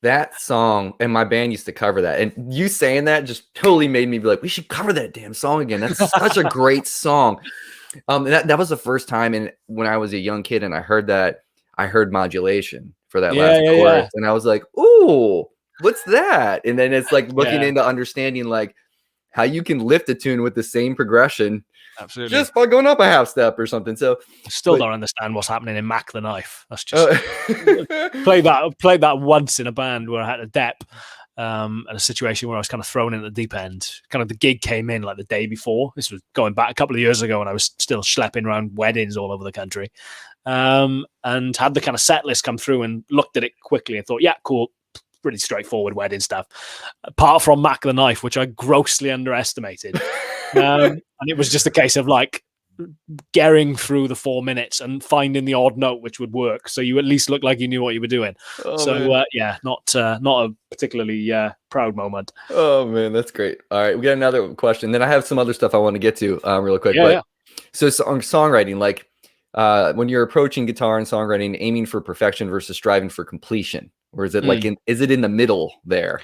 That song, and my band used to cover that. And you saying that just totally made me be like, we should cover that damn song again. That's such a great song. That was the first time when I was a young kid and I heard that, I heard modulation for that last chorus. And I was like, ooh, what's that? And then it's like looking into understanding like how you can lift a tune with the same progression. Absolutely. Just by going up a half step or something. So I don't understand what's happening in Mac the Knife. That's just played that once in a band where I had a dep and a situation where I was kind of thrown in at the deep end. Kind of the gig came in like the day before. This was going back a couple of years ago, and I was still schlepping around weddings all over the country. And had the kind of set list come through and looked at it quickly and thought, yeah, cool. Pretty straightforward wedding stuff, apart from Mac the Knife, which I grossly underestimated. And it was just a case of like getting through the 4 minutes and finding the odd note which would work, so you at least look like you knew what you were doing. Not a particularly proud moment. Oh man, that's great. All right, we got another question. Then I have some other stuff I want to get to real quick. So songwriting, like when you're approaching guitar and songwriting, aiming for perfection versus striving for completion. Or is it like is it in the middle there?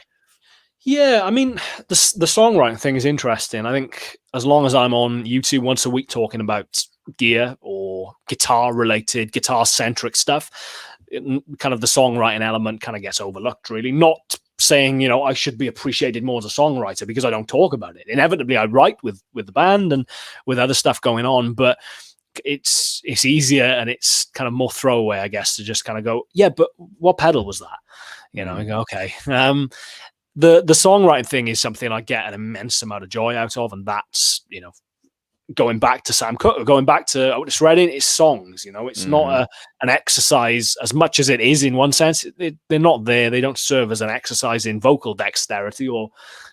Yeah, I mean, the songwriting thing is interesting. I think as long as I'm on YouTube once a week talking about gear or guitar-related, guitar-centric stuff, kind of the songwriting element kind of gets overlooked, really. Not saying, I should be appreciated more as a songwriter because I don't talk about it. Inevitably, I write with the band and with other stuff going on, but it's easier and it's kind of more throwaway, I guess, to just kind of go, yeah, but what pedal was that? I go, okay. The songwriting thing is something I get an immense amount of joy out of, and that's, going back to Sam Cooke, going back to Otis Redding, it's songs, it's not an exercise as much as it is in one sense. They're not there. They don't serve as an exercise in vocal dexterity or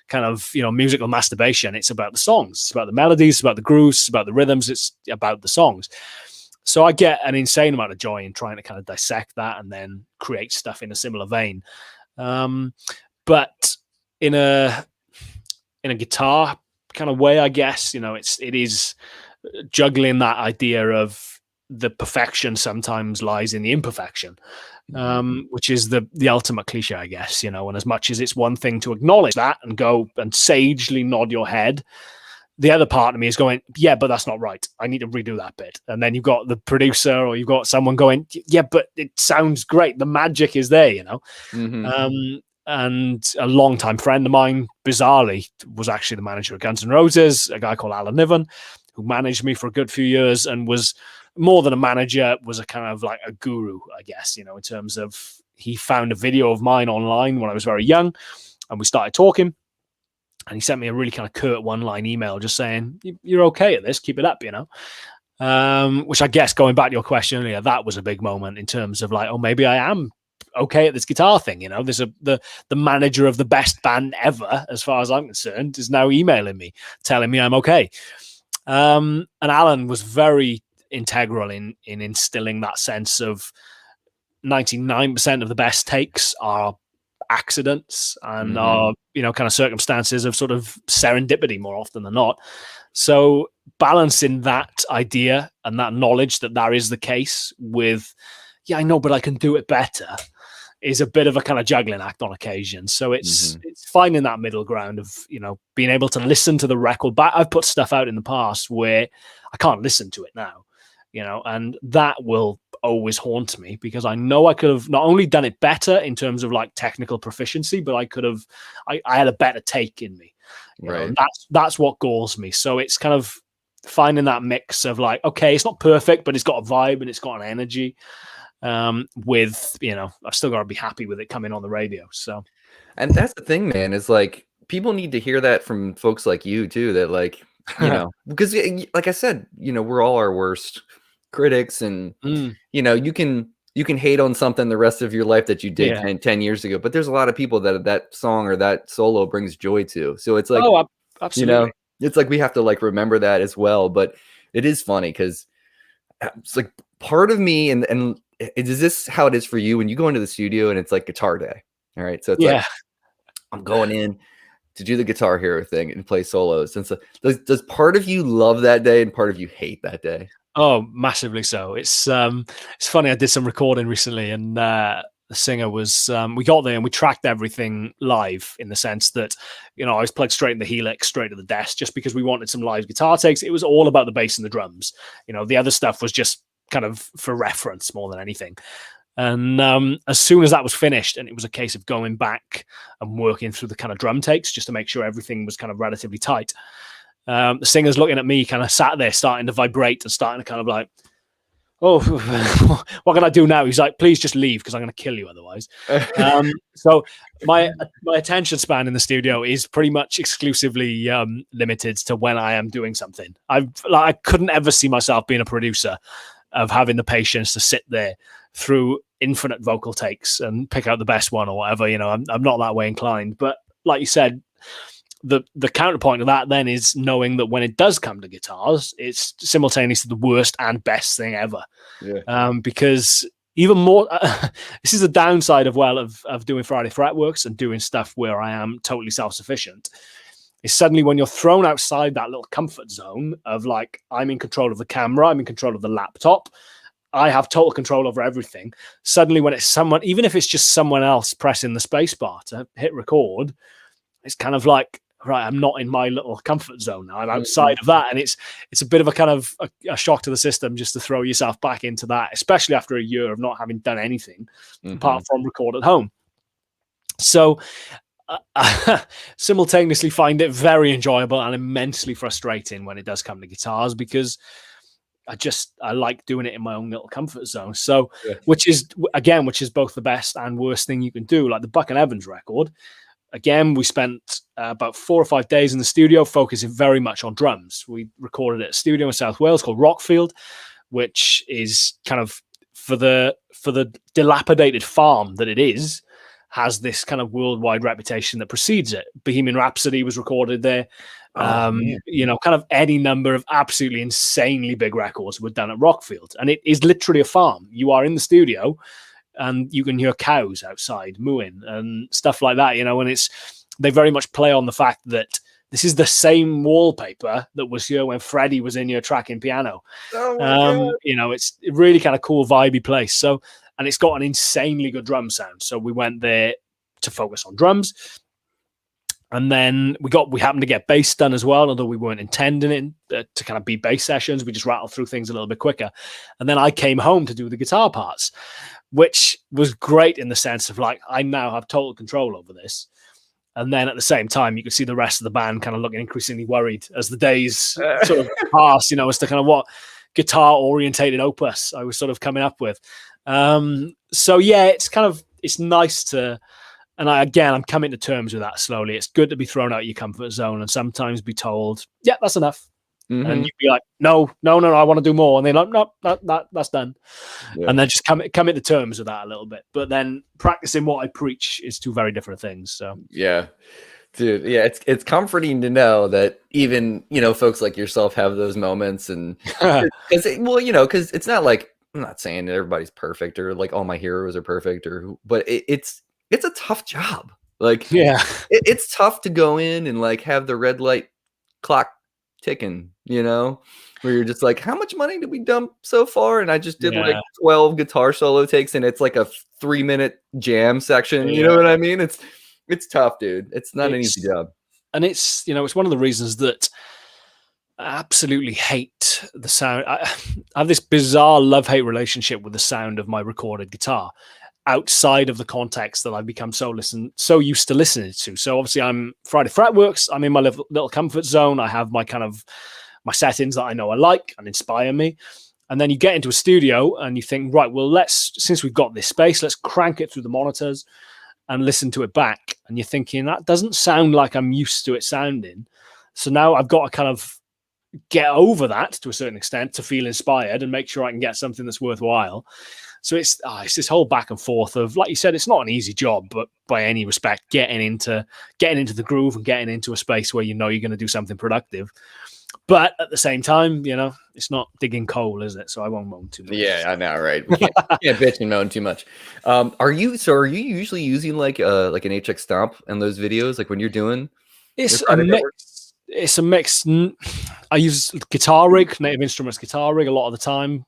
kind of, musical masturbation. It's about the songs. It's about the melodies, it's about the grooves, it's about the rhythms, it's about the songs. So I get an insane amount of joy in trying to kind of dissect that and then create stuff in a similar vein. But in a guitar kind of way, I guess, it is juggling that idea of the perfection sometimes lies in the imperfection, which is the ultimate cliche, I guess, and as much as it's one thing to acknowledge that and go and sagely nod your head, the other part of me is going, yeah, but that's not right. I need to redo that bit. And then you've got the producer or you've got someone going, yeah, but it sounds great. The magic is there, And a longtime friend of mine, bizarrely, was actually the manager of Guns N' Roses, a guy called Alan Niven, who managed me for a good few years and was more than a manager, was a kind of like a guru, I guess, in terms of he found a video of mine online when I was very young and we started talking. And he sent me a really kind of curt one-line email just saying, you're okay at this, keep it up, which I guess, going back to your question earlier, that was a big moment in terms of like, oh, maybe I am okay at this guitar thing. There's the manager of the best band ever, as far as I'm concerned, is now emailing me, telling me I'm okay. And Alan was very integral in instilling that sense of 99% of the best takes are accidents and are, kind of circumstances of sort of serendipity more often than not. So balancing that idea and that knowledge that that is the case with, yeah, I know, but I can do it better, is a bit of a kind of juggling act on occasion. So it's finding that middle ground of, being able to listen to the record back. I've put stuff out in the past where I can't listen to it now, and that will always haunt me because I know I could have not only done it better in terms of like technical proficiency, but I had a better take in me. Right. That's what galls me. So it's kind of finding that mix of like, okay, it's not perfect, but it's got a vibe and it's got an energy. With, I've still got to be happy with it coming on the radio. So, and that's the thing, man, is like people need to hear that from folks like you too, that like, because like I said, we're all our worst critics, and you can hate on something the rest of your life that you did 10 years ago, but there's a lot of people that song or that solo brings joy to. So it's like, absolutely. It's like we have to like remember that as well. But it is funny because it's like part of me, and is this how it is for you when you go into the studio and it's like guitar day? All right. So it's like, I'm going in to do the Guitar Hero thing and play solos. And so does part of you love that day and part of you hate that day? Oh, massively so. It's funny. I did some recording recently, and the singer was. We got there and we tracked everything live in the sense that I was plugged straight in the Helix, straight to the desk, just because we wanted some live guitar takes. It was all about the bass and the drums. The other stuff was just kind of for reference more than anything. And as soon as that was finished, and it was a case of going back and working through the kind of drum takes just to make sure everything was kind of relatively tight. The singer's looking at me, kind of sat there, starting to vibrate and starting to kind of like, oh, what can I do now? He's like, please just leave because I'm going to kill you otherwise. So my attention span in the studio is pretty much exclusively limited to when I am doing something. I couldn't ever see myself being a producer, of having the patience to sit there through infinite vocal takes and pick out the best one or whatever. I'm not that way inclined. But like you said, the counterpoint to that then is knowing that when it does come to guitars, it's simultaneously the worst and best thing ever. Because even more, this is the downside of doing Friday Fretworks and doing stuff where I am totally self-sufficient. Is suddenly when you're thrown outside that little comfort zone of like, I'm in control of the camera, I'm in control of the laptop, I have total control over everything. Suddenly when it's someone, even if it's just someone else pressing the space bar to hit record, it's kind of like, right, I'm not in my little comfort zone now. I'm outside of that. And it's a bit of a kind of a shock to the system just to throw yourself back into that, especially after a year of not having done anything apart from record at home. So simultaneously find it very enjoyable and immensely frustrating when it does come to guitars, because I like doing it in my own little comfort zone. So, which is both the best and worst thing you can do. Like the Buck and Evans record, again, we spent about 4 or 5 days in the studio focusing very much on drums. We recorded at a studio in South Wales called Rockfield, which is kind of for the dilapidated farm that it is, has this kind of worldwide reputation that precedes it. Bohemian Rhapsody was recorded there. Kind of any number of absolutely insanely big records were done at Rockfield. And it is literally a farm. You are in the studio and you can hear cows outside mooing and stuff like that, and they very much play on the fact that this is the same wallpaper that was here when Freddie was in here tracking piano. It's a really kind of cool, vibey place. So, and it's got an insanely good drum sound. So we went there to focus on drums. And then we happened to get bass done as well, although we weren't intending it to kind of be bass sessions. We just rattled through things a little bit quicker. And then I came home to do the guitar parts, which was great in the sense of like, I now have total control over this. And then at the same time, you could see the rest of the band kind of looking increasingly worried as the days sort of passed, as to kind of what guitar-orientated opus I was sort of coming up with. So yeah, it's nice to, and I'm coming to terms with that slowly. It's good to be thrown out of your comfort zone and sometimes be told, yeah, that's enough. And you'd be like, no, I want to do more. And they're like, no, that's done. Yeah. And then just come to terms with that a little bit. But then practicing what I preach is two very different things. So yeah, dude, yeah, it's comforting to know that even folks like yourself have those moments, and because it's not like I'm not saying that everybody's perfect or like all my heroes are perfect but it's a tough job. Like Yeah. it's tough to go in and like have the red light clock ticking, where you're just like, how much money did we dump so far? And I just did like 12 guitar solo takes, and it's like a 3-minute jam section. You know what I mean? It's tough, dude. It's not an easy job. And it's one of the reasons that I absolutely hate the sound. I have this bizarre love-hate relationship with the sound of my recorded guitar outside of the context that I've become so used to listening to. So obviously I'm Friday Fretworks. I'm in my little comfort zone. I have my my settings that I know I like and inspire me. And then you get into a studio and you think, right, well, since we've got this space, let's crank it through the monitors and listen to it back. And you're thinking, that doesn't sound like I'm used to it sounding. So now I've got to kind of get over that to a certain extent to feel inspired and make sure I can get something that's worthwhile. So it's this whole back and forth of, like you said, it's not an easy job, but by any respect, getting into the groove and getting into a space where you're going to do something productive. But at the same time, it's not digging coal, is it? So I won't moan too much. Yeah, I know, right? We can't bitch and moan too much. Are you usually using like an HX Stomp in those videos, like when you're doing? It's a mix. It's a mix. I use Guitar Rig, Native Instruments Guitar Rig a lot of the time.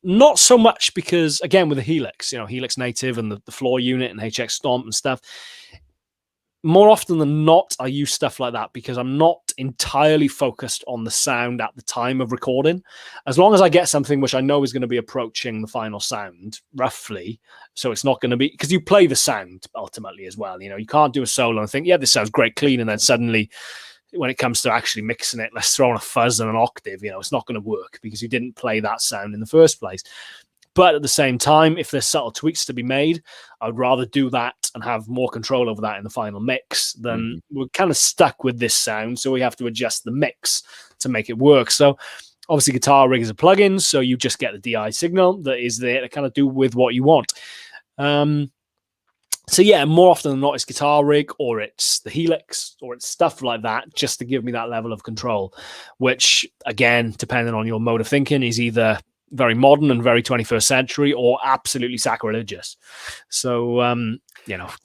Not so much because, again, with the Helix, Helix Native and the floor unit and HX Stomp and stuff, more often than not, I use stuff like that because I'm not entirely focused on the sound at the time of recording. As long as I get something which I know is going to be approaching the final sound, roughly, so it's not going to be, because you play the sound ultimately as well. You can't do a solo and think, yeah, this sounds great, clean, and then suddenly, when it comes to actually mixing it, let's throw in a fuzz and an octave, it's not going to work because you didn't play that sound in the first place. But at the same time, if there's subtle tweaks to be made, I would rather do that and have more control over that in the final mix than we're kind of stuck with this sound. So we have to adjust the mix to make it work. So obviously Guitar Rig is a plugin. So you just get the DI signal that is there to kind of do with what you want. So yeah, more often than not, it's Guitar Rig or it's the Helix or it's stuff like that, just to give me that level of control, which again, depending on your mode of thinking, is either very modern and very 21st century or absolutely sacrilegious. So, I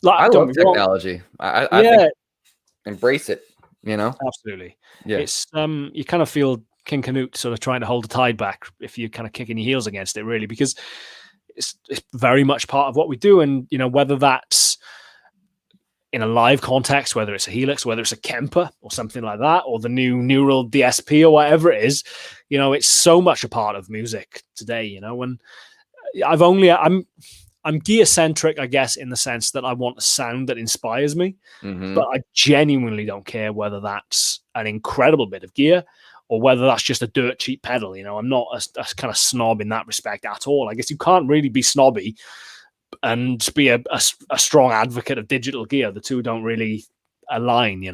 love technology. I think embrace it, Absolutely. Yeah. It's, you kind of feel King Canute sort of trying to hold the tide back if you're kind of kicking your heels against it, really, because it's very much part of what we do. And, whether that's in a live context, whether it's a Helix, whether it's a Kemper or something like that, or the new Neural DSP or whatever it is, it's so much a part of music today, and I'm gear centric, I guess, in the sense that I want a sound that inspires me, but I genuinely don't care whether that's an incredible bit of gear or whether that's just a dirt cheap pedal. I'm not a kind of snob in that respect at all. I guess you can't really be snobby and be a strong advocate of digital gear. The two don't really align,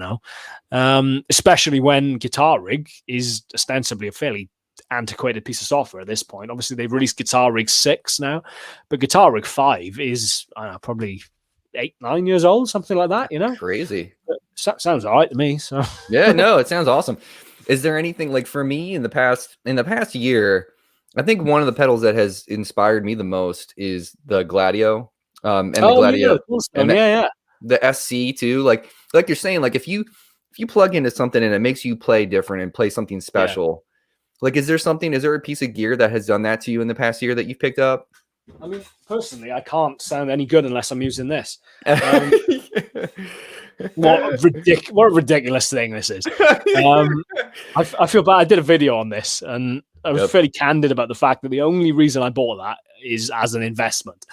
especially when Guitar Rig is ostensibly a fairly antiquated piece of software at this point. Obviously, they've released Guitar Rig 6 now, but Guitar Rig 5 is probably 8-9 years old, something like that. Crazy. Sounds all right to me. So yeah, no, it sounds awesome. Is there anything, like, for me in the past year? I think one of the pedals that has inspired me the most is the Gladio, and the Gladio, the SC too. Like you're saying, like if you plug into something and it makes you play different and play something special, like is there a piece of gear that has done that to you in the past year that you've picked up? I mean, personally, I can't sound any good unless I'm using this. What a ridiculous thing this is. I feel bad. I did a video on this and I was fairly candid about the fact that the only reason I bought that is as an investment.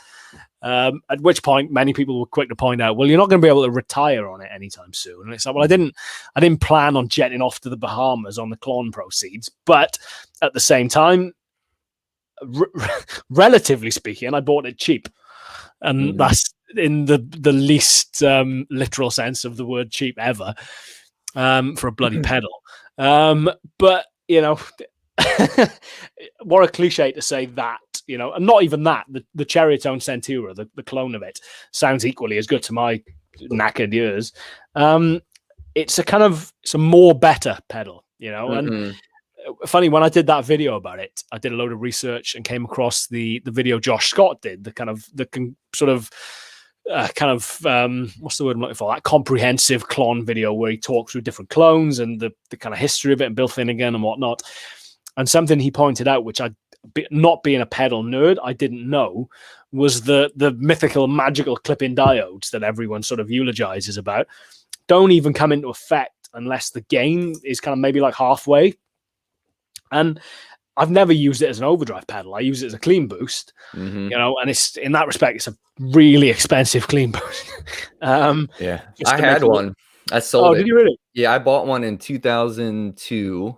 At which point many people were quick to point out, well, you're not going to be able to retire on it anytime soon. And it's like, well, I didn't plan on jetting off to the Bahamas on the Klon proceeds, but at the same time, relatively speaking, I bought it cheap, and that's in the least literal sense of the word cheap ever, for a bloody pedal. But what a cliche to say that, and not even that. The Cherrytone Centura, the clone of it, sounds equally as good to my knackered ears. It's a more better pedal, and funny, when I did that video about it, I did a load of research and came across the video Josh Scott did, what's the word I'm looking for? That comprehensive clone video where he talked through different clones and the kind of history of it and Bill Finnegan and whatnot. And something he pointed out, which not being a pedal nerd, I didn't know, was the mythical magical clip-in diodes that everyone sort of eulogizes about don't even come into effect unless the gain is kind of maybe like halfway. And I've never used it as an overdrive pedal. I use it as a clean boost, and it's in that respect, it's a really expensive clean boost. Yeah, I had one. I sold it. Oh, did you really? Yeah, I bought one in 2002.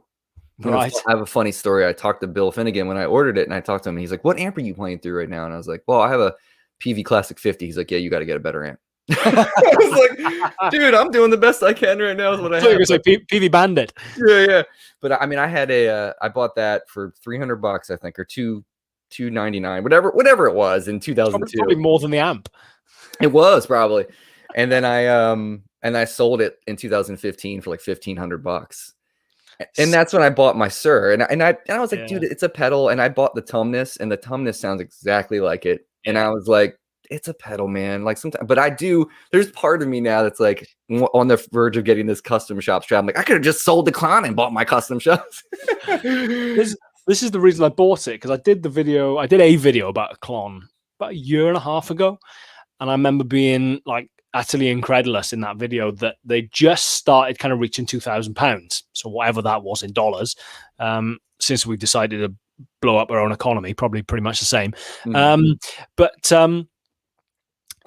Right. I have a funny story. I talked to Bill Finnegan when I ordered it, and I talked to him. And he's like, "What amp are you playing through right now?" And I was like, "Well, I have a PV Classic 50." He's like, "Yeah, you got to get a better amp." I was like, "Dude, I'm doing the best I can right now." Is what I have. Like PV Bandit. Yeah. But I mean, I had I bought that for $300, I think, or $299, whatever it was in 2002. Probably more than the amp. It was probably, and then I sold it in 2015 for like $1,500. And that's when I bought my Sir, and I was like, dude, it's a pedal, and I bought the Tumnus, and the Tumnus sounds exactly like it, and I was like, it's a pedal, man. Like sometimes, but there's part of me now that's like on the verge of getting this custom shop strap. I'm like, I could have just sold the Klon and bought my custom shops. This is the reason I bought it, because I did a video about a Klon about a year and a half ago, and I remember being like utterly incredulous in that video that they just started kind of reaching £2,000. So whatever that was in dollars, since we decided to blow up our own economy, probably pretty much the same.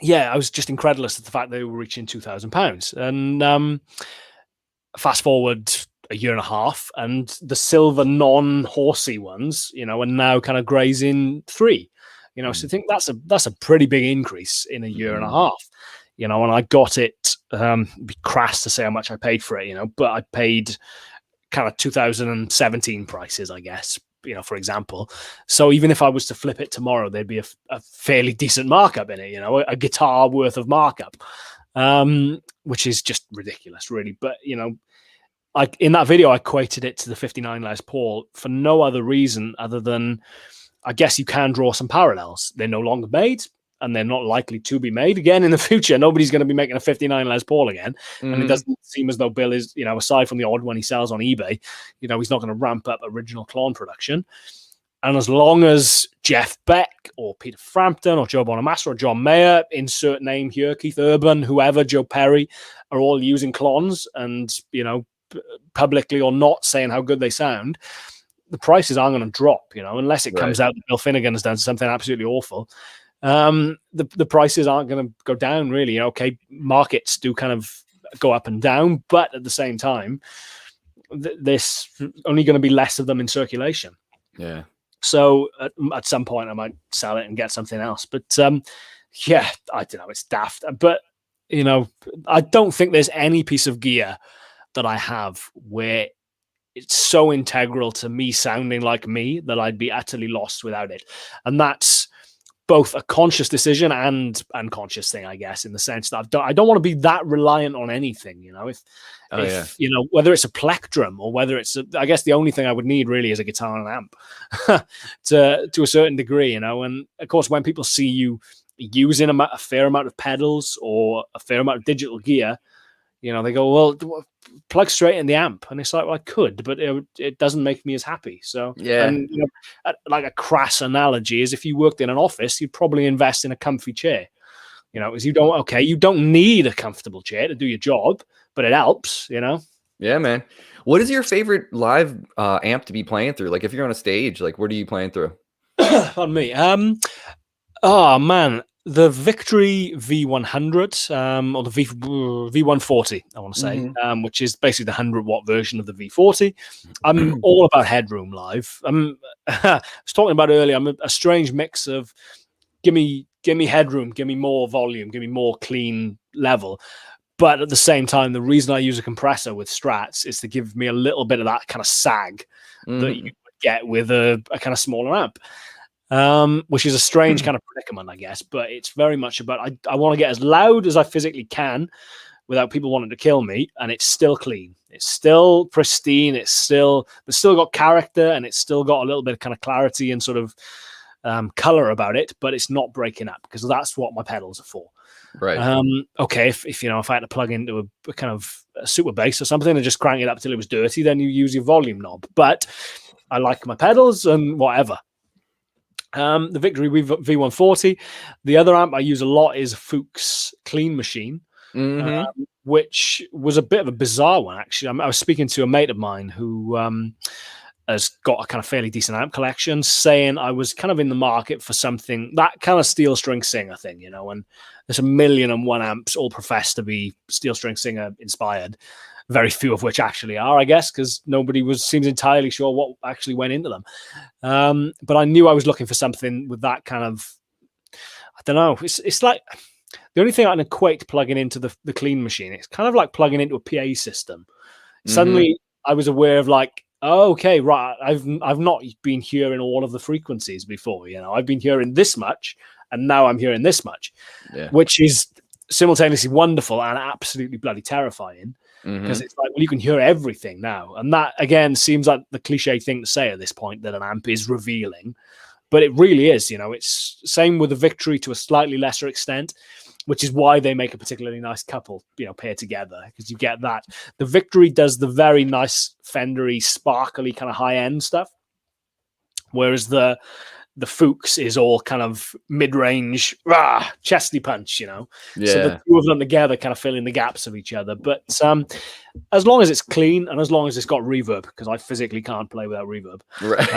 Yeah, I was just incredulous at the fact they were reaching £2,000. And fast forward a year and a half, and the silver non-horsey ones, are now kind of grazing 3. So I think that's a pretty big increase in a year and a half. And I got it, it'd be crass to say how much I paid for it, but I paid kind of 2017 prices, I guess, for example. So even if I was to flip it tomorrow, there'd be a fairly decent markup in it, a guitar worth of markup, which is just ridiculous, really. But, in that video, I equated it to the 59 Les Paul for no other reason other than, I guess you can draw some parallels. They're no longer made, and they're not likely to be made again in the future. Nobody's going to be making a 59 Les Paul again. And it doesn't seem as though Bill is, aside from the odd one he sells on eBay, he's not going to ramp up original Klon production. And as long as Jeff Beck or Peter Frampton or Joe Bonamassa or John Mayer, insert name here, Keith Urban, whoever, Joe Perry, are all using Klons and, publicly or not saying how good they sound, the prices aren't going to drop, unless it comes out that Bill Finnegan has done something absolutely awful. The prices aren't going to go down, really. Okay, markets do kind of go up and down, but at the same time, there's only going to be less of them in circulation. Yeah. So at some point, I might sell it and get something else. But I don't know. It's daft. But I don't think there's any piece of gear that I have where it's so integral to me sounding like me that I'd be utterly lost without it. And that's both a conscious decision and unconscious thing, I guess, in the sense that I don't want to be that reliant on anything, if whether it's a plectrum or whether it's I guess the only thing I would need really is a guitar and an amp to a certain degree, and of course when people see you using a fair amount of pedals or a fair amount of digital gear, they go, well, plug straight in the amp. And it's like, well, I could, but it doesn't make me as happy. So, yeah. And, like a crass analogy is if you worked in an office, you'd probably invest in a comfy chair, because you don't need a comfortable chair to do your job, but it helps, Yeah, man. What is your favorite live amp to be playing through? Like if you're on a stage, like what are you playing through? On me. Oh man. The Victory V100 or the V140, I want to say, which is basically the 100-watt version of the V40. I'm all about headroom live. I was talking about earlier, I'm a strange mix of give me headroom, give me more volume, give me more clean level. But at the same time, the reason I use a compressor with Strats is to give me a little bit of that kind of sag that you would get with a kind of smaller amp. Which is a strange kind of predicament, I guess, but it's very much about I want to get as loud as I physically can, without people wanting to kill me, and it's still clean. It's still pristine. It's still got character, and it's still got a little bit of kind of clarity and sort of color about it, but it's not breaking up, because that's what my pedals are for. Right. Okay, if I had to plug into a kind of a super bass or something and just crank it up till it was dirty, then you use your volume knob. But I like my pedals and whatever. The Victory V140. The other amp I use a lot is Fuchs Clean Machine, which was a bit of a bizarre one, actually. I was speaking to a mate of mine who has got a kind of fairly decent amp collection, saying I was kind of in the market for something, that kind of steel string singer thing, and there's 1,000,001 amps all profess to be steel string singer inspired. Very few of which actually are, I guess, because nobody seems entirely sure what actually went into them. But I knew I was looking for something with that kind of, I don't know. It's like the only thing I can equate plugging into the Clean Machine. It's kind of like plugging into a PA system. Suddenly, I was aware of like, oh, okay, right. I've not been hearing all of the frequencies before. I've been hearing this much, and now I'm hearing this much, which is simultaneously wonderful and absolutely bloody terrifying. Because it's like, well, you can hear everything now. And that, again, seems like the cliche thing to say at this point, that an amp is revealing. But it really is, It's same with the Victory to a slightly lesser extent, which is why they make a particularly nice couple, pair together, because you get that. The Victory does the very nice, fendery, sparkly kind of high-end stuff, whereas the Fuchs is all kind of mid-range, chesty punch, So the two of them together kind of fill in the gaps of each other. But as long as it's clean and as long as it's got reverb, because I physically can't play without reverb. Right.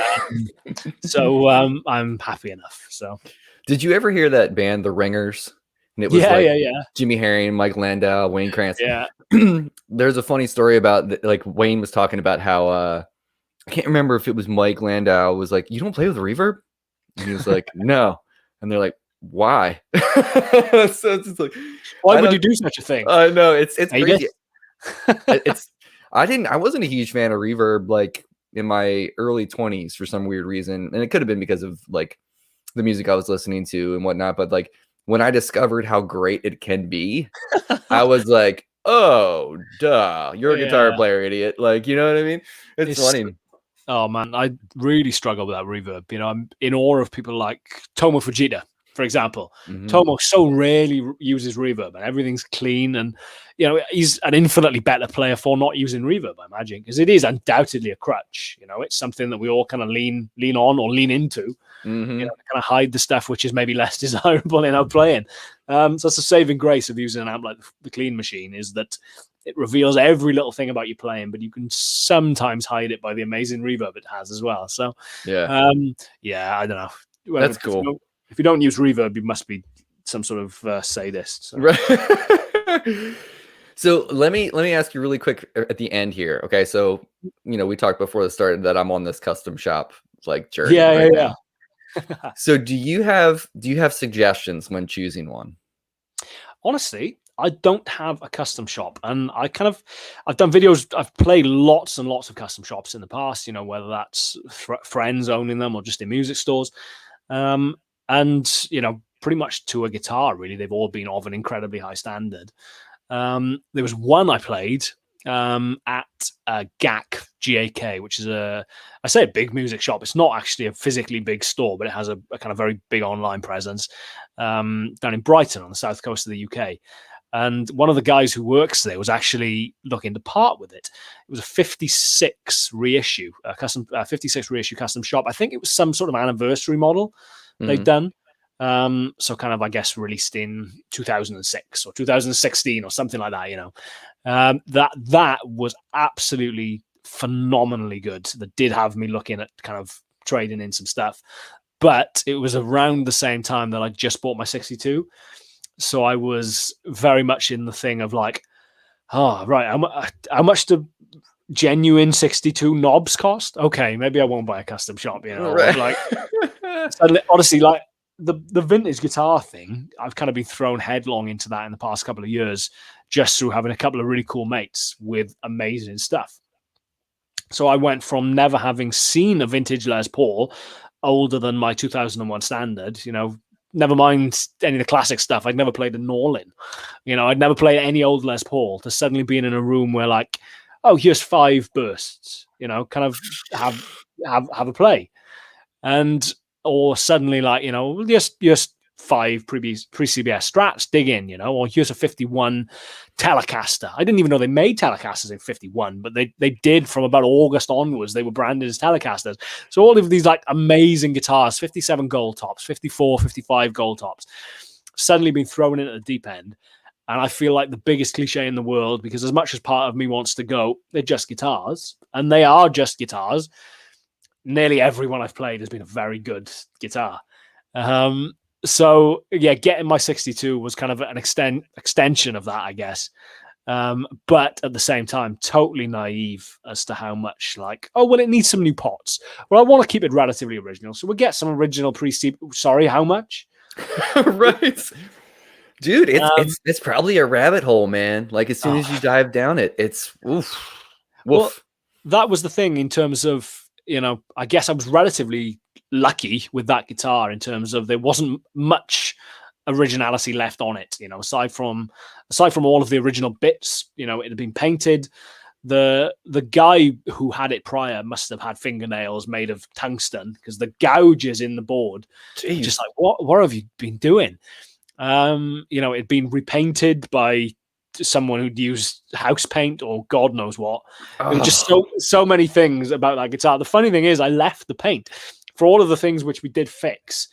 So I'm happy enough. So, did you ever hear that band, The Ringers? And it was Jimmy Herring, Mike Landau, Wayne Krantz. Yeah. There's a funny story about like Wayne was talking about how I can't remember if it was Mike Landau was like, "You don't play with reverb?" And he was like, "No." And they're like, "Why?" So it's just like, why would you do such a thing? I know it's crazy. I wasn't a huge fan of reverb like in my early 20s for some weird reason, and it could have been because of like the music I was listening to and whatnot. But like when I discovered how great it can be, I was like, "Oh, duh! You're a guitar player, idiot!" Like, you know what I mean? It's funny. Oh man, I really struggle with that reverb. I'm in awe of people like Tomo Fujita, for example. Tomo so rarely uses reverb, and everything's clean. And he's an infinitely better player for not using reverb, I imagine, because it is undoubtedly a crutch. It's something that we all kind of lean on or lean into. Kind of hide the stuff which is maybe less desirable in our playing. So that's a saving grace of using an amp like the Clean Machine, is that it reveals every little thing about you playing, but you can sometimes hide it by the amazing reverb it has as well. So, I don't know. That's cool. If you don't use reverb, you must be some sort of sadist. So. Right. So let me ask you really quick at the end here. Okay, so we talked before this started that I'm on this custom shop like journey. Now. So do you have suggestions when choosing one? Honestly, I don't have a custom shop, and I've done videos. I've played lots and lots of custom shops in the past, whether that's friends owning them or just in music stores. And, pretty much to a guitar, really, they've all been of an incredibly high standard. There was one I played at GAK, which is I say a big music shop. It's not actually a physically big store, but it has a kind of very big online presence down in Brighton on the south coast of the UK. And one of the guys who works there was actually looking to part with it. It was a 56 reissue, a 56 reissue custom shop. I think it was some sort of anniversary model they'd done. So kind of, I guess, released in 2006 or 2016 or something like that, that was absolutely phenomenally good. That did have me looking at kind of trading in some stuff, but it was around the same time that I just bought my 62. So I was very much in the thing of like, oh, right, how much do genuine 62 knobs cost? Okay, maybe I won't buy a custom shop, Right. Like, honestly, like the vintage guitar thing, I've kind of been thrown headlong into that in the past couple of years, just through having a couple of really cool mates with amazing stuff. So I went from never having seen a vintage Les Paul older than my 2001 standard, never mind any of the classic stuff. I'd never played a Norlin. I'd never played any old Les Paul. To suddenly being in a room where like, oh, here's 5 bursts, kind of have a play. And or suddenly like, just 5 pre-CBS strats, dig in, or here's a 51 Telecaster. I didn't even know they made Telecasters in 51, but they did from about August onwards. They were branded as Telecasters. So all of these like amazing guitars, 57 gold tops, 54, 55 gold tops, suddenly being thrown in at the deep end. And I feel like the biggest cliche in the world, because as much as part of me wants to go, they're just guitars, and they are just guitars. Nearly everyone I've played has been a very good guitar. So yeah, getting my 62 was kind of an extension of that, I guess. But at the same time, totally naive as to how much like, oh, well, it needs some new pots. Well, I want to keep it relatively original. So we'll get some original Sorry, how much? Right. Dude, it's probably a rabbit hole, man. Like as soon as you dive down it, it's oof. Well, that was the thing in terms of, I guess I was relatively lucky with that guitar in terms of there wasn't much originality left on it, aside from all of the original bits. It had been painted. The guy who had it prior must have had fingernails made of tungsten, because the gouges in the board, Jeez. Just like, what have you been doing? It'd been repainted by someone who'd used house paint or God knows what. There were just so many things about that guitar. The funny thing is I left the paint for all of the things which we did fix.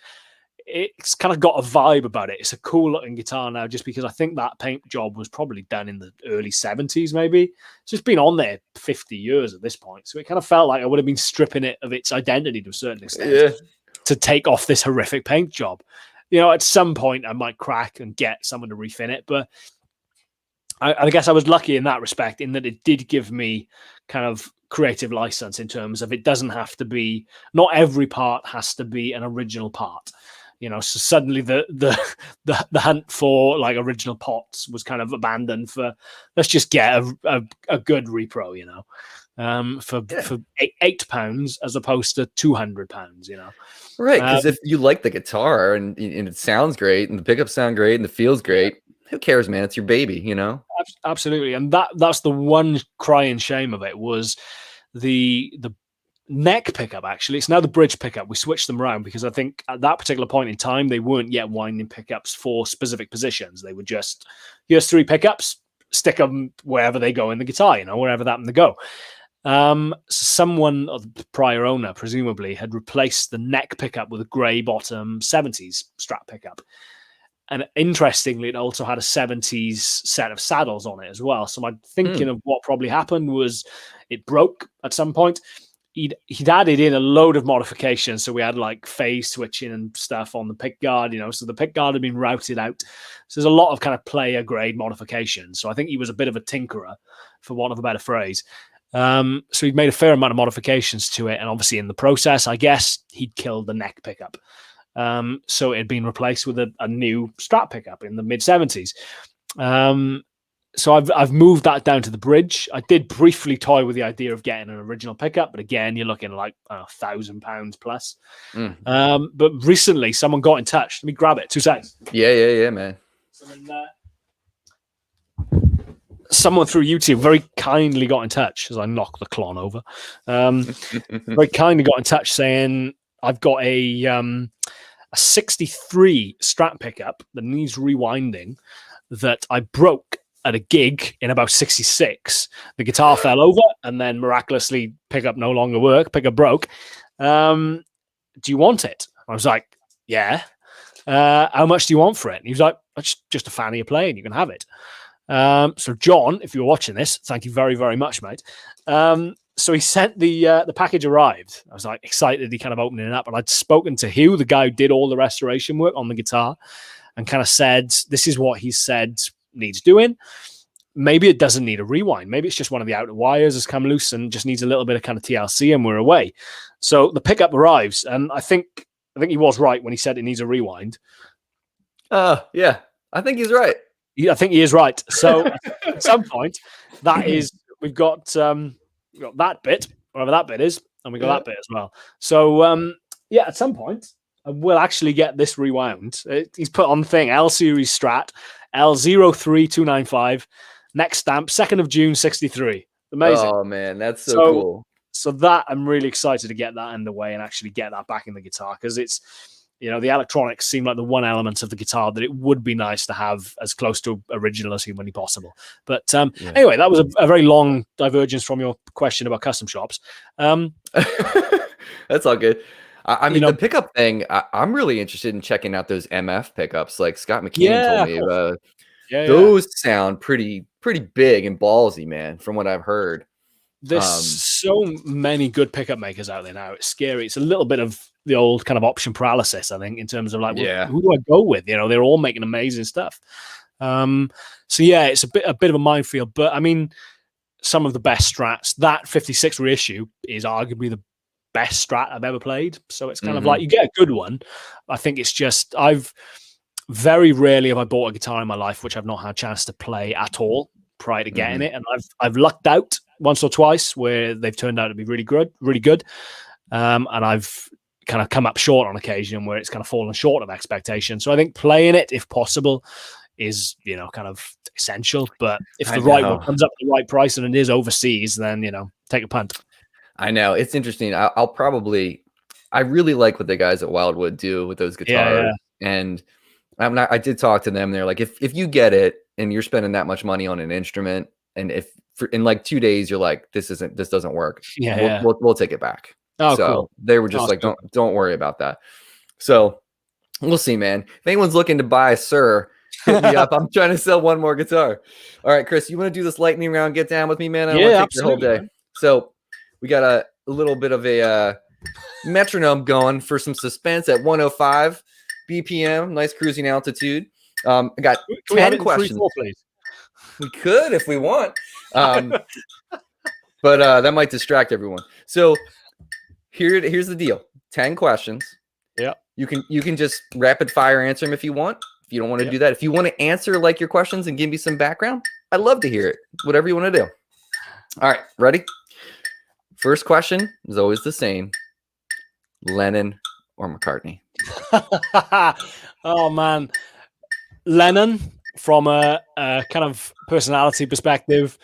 It's kind of got a vibe about it. It's a cool looking guitar now, just because I think that paint job was probably done in the early 70s, maybe. It's just been on there 50 years at this point. So it kind of felt like I would have been stripping it of its identity to a certain extent to take off this horrific paint job. At some point I might crack and get someone to refin it, but I guess I was lucky in that respect, in that it did give me kind of creative license in terms of it doesn't have to be, not every part has to be an original part. So suddenly the hunt for like original pots was kind of abandoned for, let's just get a good repro, for £8 as opposed to £200, Right, because if you like the guitar and it sounds great and the pickups sound great and it feels great, who cares, man? It's your baby, Absolutely. And that's the one crying shame of it, was the neck pickup. Actually, it's now the bridge pickup. We switched them around because I think at that particular point in time they weren't yet winding pickups for specific positions. They were just, here's 3 pickups, stick them wherever they go in the guitar, wherever that they go. Someone, or the prior owner presumably, had replaced the neck pickup with a grey bottom 70s Strat pickup. And interestingly, it also had a 70s set of saddles on it as well. So my thinking of what probably happened was it broke at some point. He'd added in a load of modifications. So we had like phase switching and stuff on the pick guard, so the pick guard had been routed out. So there's a lot of kind of player grade modifications. So I think he was a bit of a tinkerer, for want of a better phrase. So he'd made a fair amount of modifications to it. And obviously in the process, I guess he'd killed the neck pickup. So it had been replaced with a new Strat pickup in the mid 70s. So I've moved that down to the bridge. I did briefly toy with the idea of getting an original pickup, but again, you're looking at like £1,000 plus. But recently, someone got in touch. Let me grab it. 2 seconds. Yeah, man. Someone through YouTube very kindly got in touch as I knocked the clon over. Very kindly got in touch saying, I've got a 63 Strat pickup that needs rewinding that I broke at a gig in about 66. The guitar fell over and then miraculously pickup no longer worked. Pickup broke. Do you want it? I was like, yeah. How much do you want for it? And he was like, that's just a fan of your playing. You can have it. So John, if you're watching this, thank you very, very much, mate. So he sent the package arrived. I was like excited. He kind of opening it up, and I'd spoken to Hugh, the guy who did all the restoration work on the guitar, and kind of said, this is what he said needs doing. Maybe it doesn't need a rewind. Maybe it's just one of the outer wires has come loose and just needs a little bit of kind of TLC, and we're away. So the pickup arrives, and I think he was right when he said it needs a rewind. Yeah, I think he's right. I think he is right. So at some point, we've got that bit, whatever that bit is, and we got that bit as well. So at some point, I will actually get this rewound. He's put on the thing, L Series Strat, L03295, next stamp, 2nd of June, 63. Amazing. Oh man, that's so cool. So that I'm really excited to get that in the way and actually get that back in the guitar, because it's, the electronics seem like the one element of the guitar that it would be nice to have as close to original as humanly possible. But anyway, that was a very long divergence from your question about custom shops. That's all good. I mean, the pickup thing, I'm really interested in checking out those MF pickups. Like Scott McKean told me, those sound pretty big and ballsy, man, from what I've heard. There's so many good pickup makers out there now. It's scary. It's a little bit of the old kind of option paralysis, I think, in terms of like, who do I go with? They're all making amazing stuff. So yeah, it's a bit of a minefield. But I mean, some of the best strats, that 56 reissue is arguably the best strat I've ever played. So it's kind of like, you get a good one. I think it's just, very rarely have I bought a guitar in my life which I've not had a chance to play at all prior to getting it, and I've lucked out once or twice where they've turned out to be really good, and I've kind of come up short on occasion where it's kind of fallen short of expectation. So I think playing it, if possible, is kind of essential. But if the right one comes up at the right price and it is overseas, then take a punt. I know, it's interesting. I really like what the guys at Wildwood do with those guitars, and I did talk to them. They're like, if you get it and you're spending that much money on an instrument, and if in like 2 days you're like, this doesn't work, we'll take it back. Oh, so cool. They were just like, don't worry about that. So we'll see, man. If anyone's looking to buy a Sir, hit me up. I'm trying to sell one more guitar. All right, Chris, you want to do this lightning round? Get down with me, man. I don't want to take your whole day. Man. So we got a little bit of a metronome going for some suspense at 105 BPM. Nice cruising altitude. I got 10 questions. 3-4, please? We could if we want. But that might distract everyone. So here's the deal. 10 questions. Yeah. You can just rapid fire answer them if you want. If you don't want to do that, if you want to answer like your questions and give me some background, I'd love to hear it. Whatever you want to do. All right, ready? First question is always the same. Lennon or McCartney? Oh man, Lennon from a kind of personality perspective.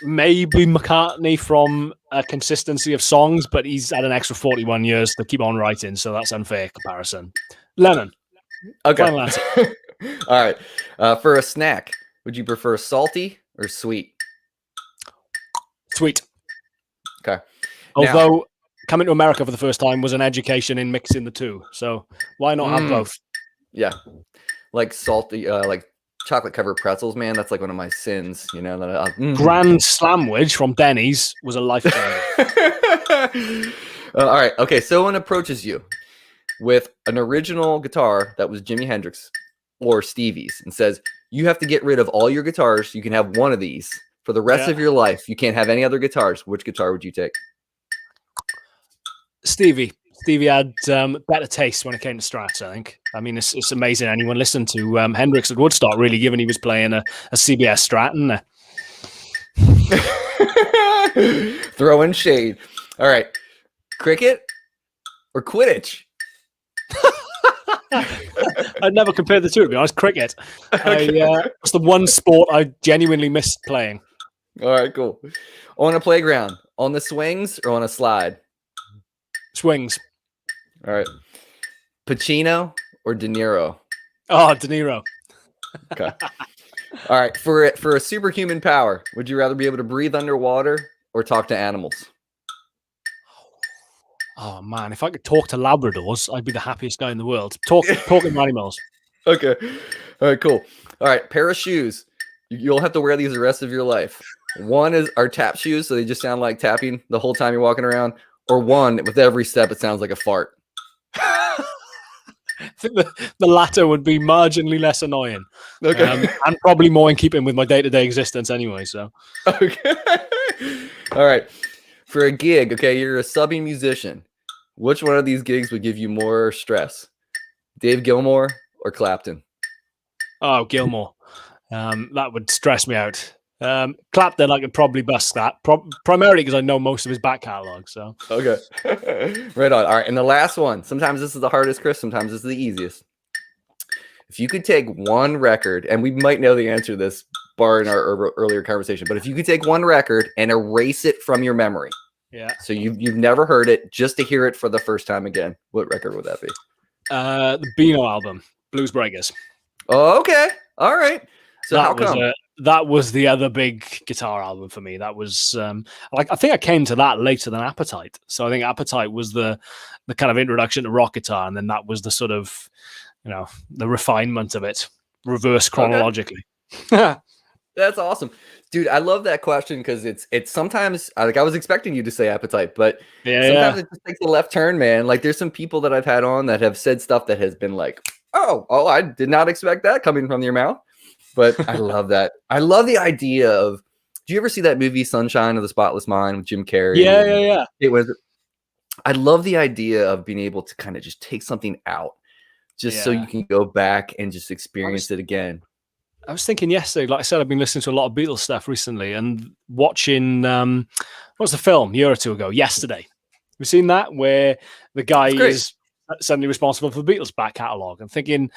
Maybe McCartney from a consistency of songs, but he's had an extra 41 years to keep on writing, so that's unfair comparison. Lennon. Okay. Final answer. All right. For a snack, would you prefer salty or sweet? Sweet. Okay. Although coming to America for the first time was an education in mixing the two, so why not have both? Yeah, like salty, like chocolate covered pretzels, man. That's like one of my sins, Grand Slamwich from Denny's was a life changer. All right. Okay. Someone approaches you with an original guitar that was Jimi Hendrix or Stevie's and says, you have to get rid of all your guitars. You can have one of these for the rest of your life. You can't have any other guitars. Which guitar would you take? Stevie had better taste when it came to Strats, I think. I mean, it's amazing. Anyone listened to Hendrix at Woodstock, really, given he was playing a CBS Strat, and throwing shade. All right. Cricket or Quidditch? I'd never compared the two, to be honest. Cricket. Okay. It's the one sport I genuinely missed playing. All right, cool. On a playground, on the swings or on a slide? Swings. All right. Pacino or De Niro? Oh, De Niro. Okay. All right. For a superhuman power, would you rather be able to breathe underwater or talk to animals? Oh man, if I could talk to Labradors, I'd be the happiest guy in the world. Talking animals. Okay. All right, cool. All right, pair of shoes. You'll have to wear these the rest of your life. One are tap shoes, so they just sound like tapping the whole time you're walking around. Or one, with every step, it sounds like a fart. I think the latter would be marginally less annoying. Okay. And probably more in keeping with my day-to-day existence anyway, so. Okay. All right. For a gig, okay, you're a subbing musician. Which one of these gigs would give you more stress? Dave Gilmour or Clapton? Oh, Gilmour. That would stress me out. Clapton, I could probably bust that, primarily because I know most of his back catalogue. So Okay. Right on. All right. And the last one. Sometimes this is the hardest, Chris. Sometimes this is the easiest. If you could take one record, and we might know the answer to this, bar in our earlier conversation, but if you could take one record and erase it from your memory, yeah. So you've never heard it, just to hear it for the first time again, what record would that be? The Beano album, Blues Breakers. Oh, okay. All right. So that how come? That was the other big guitar album for me. That was I think I came to that later than Appetite. So I think Appetite was the kind of introduction to rock guitar, and then that was the sort of, the refinement of it, reverse chronologically. Okay. That's awesome, dude. I love that question because it's sometimes I was expecting you to say Appetite, but sometimes it just takes a left turn, man. Like there's some people that I've had on that have said stuff that has been like, oh, I did not expect that coming from your mouth. But I love that. I love the idea of. Do you ever see that movie Sunshine of the Spotless Mind with Jim Carrey? Yeah. It was. I love the idea of being able to kind of just take something out, just so you can go back and just experience it again. I was thinking yesterday, like I said, I've been listening to a lot of Beatles stuff recently and watching, what was the film, a year or two ago, Yesterday. We've seen that, where the guy is suddenly responsible for the Beatles back catalogue, and thinking,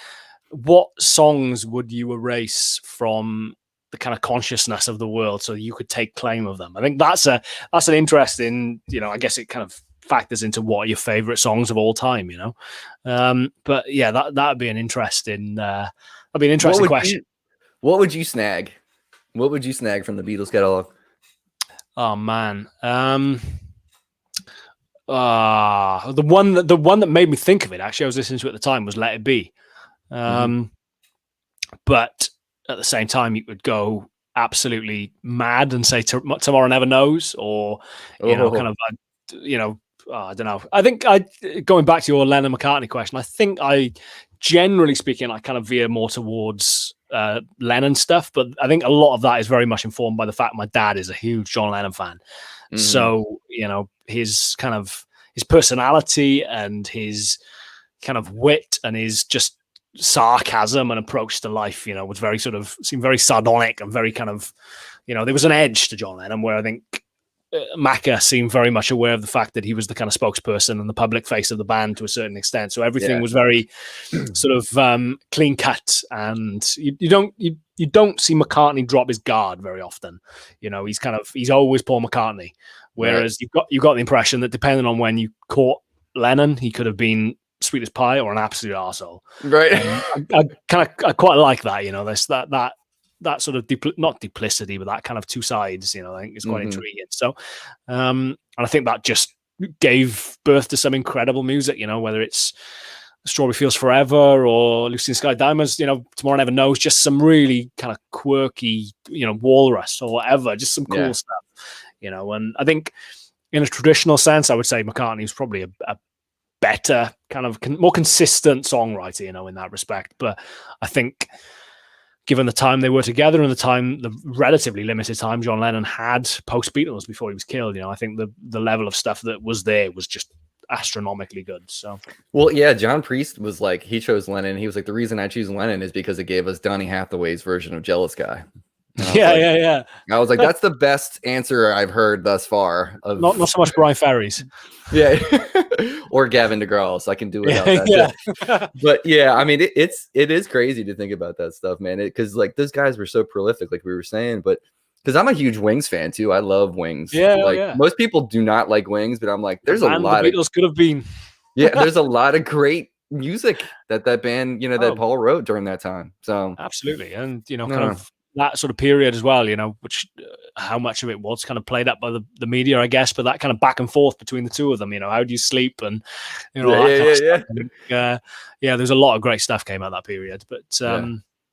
what songs would you erase from the kind of consciousness of the world so you could take claim of them? I think that's an interesting, I guess it kind of factors into what are your favorite songs of all time, but yeah, that'd be an interesting question. What would you snag? What would you snag from the Beatles catalog? Oh man, the one that made me think of it, actually, I was listening to at the time, was Let It Be. But at the same time, you could go absolutely mad and say Tomorrow Never Knows, or I don't know. I think going back to your Lennon McCartney question, I think generally speaking, I kind of veer more towards Lennon stuff, but I think a lot of that is very much informed by the fact my dad is a huge John Lennon fan. So, his kind of his personality and his kind of wit and his just sarcasm and approach to life, was very seemed very sardonic and very kind of, there was an edge to John Lennon where I think Macca seemed very much aware of the fact that he was the kind of spokesperson and the public face of the band to a certain extent. So everything was very sort of clean cut, and you don't see McCartney drop his guard very often. He's always Paul McCartney. Whereas you got the impression that depending on when you caught Lennon, he could have been sweet as pie or an absolute arsehole. Right. I quite like that. There's that sort of not duplicity, but that kind of two sides, I think it's quite intriguing. So, and I think that just gave birth to some incredible music, whether it's Strawberry Fields Forever or Lucy in the Sky Diamonds, Tomorrow Never Knows, just some really kind of quirky, Walrus or whatever, just some cool stuff, and I think in a traditional sense, I would say McCartney is probably a better kind of more consistent songwriter, in that respect. But I think given the time they were together and the relatively limited time John Lennon had post Beatles before he was killed, I think the level of stuff that was there was just astronomically good. So, well, yeah, John Priest was like, he chose Lennon. He was like, the reason I choose Lennon is because it gave us Donny Hathaway's version of Jealous Guy. Yeah. I was like, that's the best answer I've heard thus far. Of not so much Brian Ferry's. Yeah. Or Gavin DeGraw, so I can do without that. But yeah, I mean, it is crazy to think about that stuff, man. Because like those guys were so prolific, like we were saying. But because I'm a huge Wings fan too, I love Wings. Yeah, most people do not like Wings, but I'm like, there's a lot. The Beatles could have been. Yeah, there's a lot of great music that band, that Paul wrote during that time. So absolutely, and kind of that sort of period as well, which how much of it was kind of played up by the media, I guess, but that kind of back and forth between the two of them, how do you sleep and, there's a lot of great stuff came out that period, but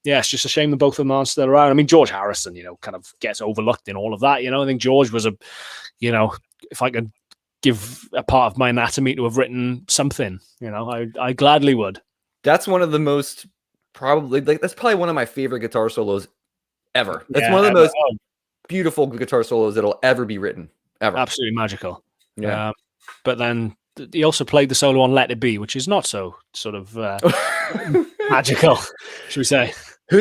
it's just a shame that both of them aren't still around. I mean, George Harrison, kind of gets overlooked in all of that, I think George was if I could give a part of my anatomy to have written something, I gladly would. That's one of the most that's probably one of my favorite guitar solos ever. That's one of the most beautiful guitar solos that'll ever be written, ever. Absolutely magical. Yeah. But then he also played the solo on Let It Be, which is not so sort of magical, should we say?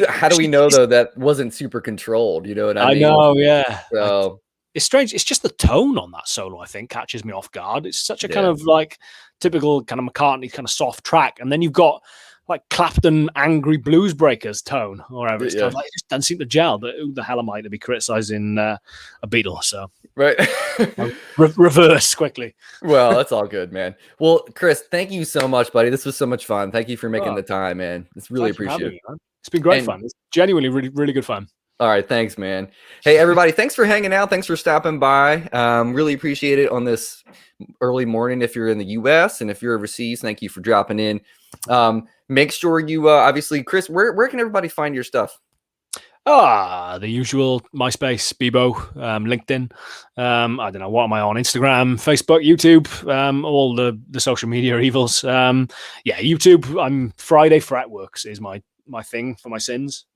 How do we know though that wasn't super controlled? You know what I mean? know, yeah. So It's strange. It's just the tone on that solo, I think, catches me off guard. It's such a kind yeah. of like typical kind of McCartney kind of soft track, and then you've got like Clapton angry blues breakers tone or whatever. It's kind of like it just doesn't seem to gel. But who the hell am I to be criticizing a Beatle? So Right. reverse quickly. Well, that's all good, man. Well, Chris, thank you so much, buddy. This was so much fun. Thank you for making the time, man. It's really appreciated. It's been great fun. It's genuinely really, really good fun. All right, thanks, man. Hey, everybody, thanks for hanging out. Thanks for stopping by. Really appreciate it on this early morning if you're in the U.S. and if you're overseas, thank you for dropping in. Make sure you, obviously, Chris, where can everybody find your stuff? The usual MySpace, Bebo, LinkedIn. I don't know, what am I on? Instagram, Facebook, YouTube, all the social media evils. Yeah, YouTube. I'm Friday Fretworks is my thing for my sins.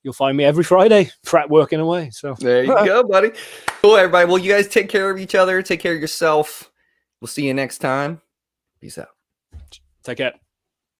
You'll find me every Friday fret working away. So there you go, buddy. Cool, everybody. Well, you guys take care of each other. Take care of yourself. We'll see you next time. Peace out. Take care.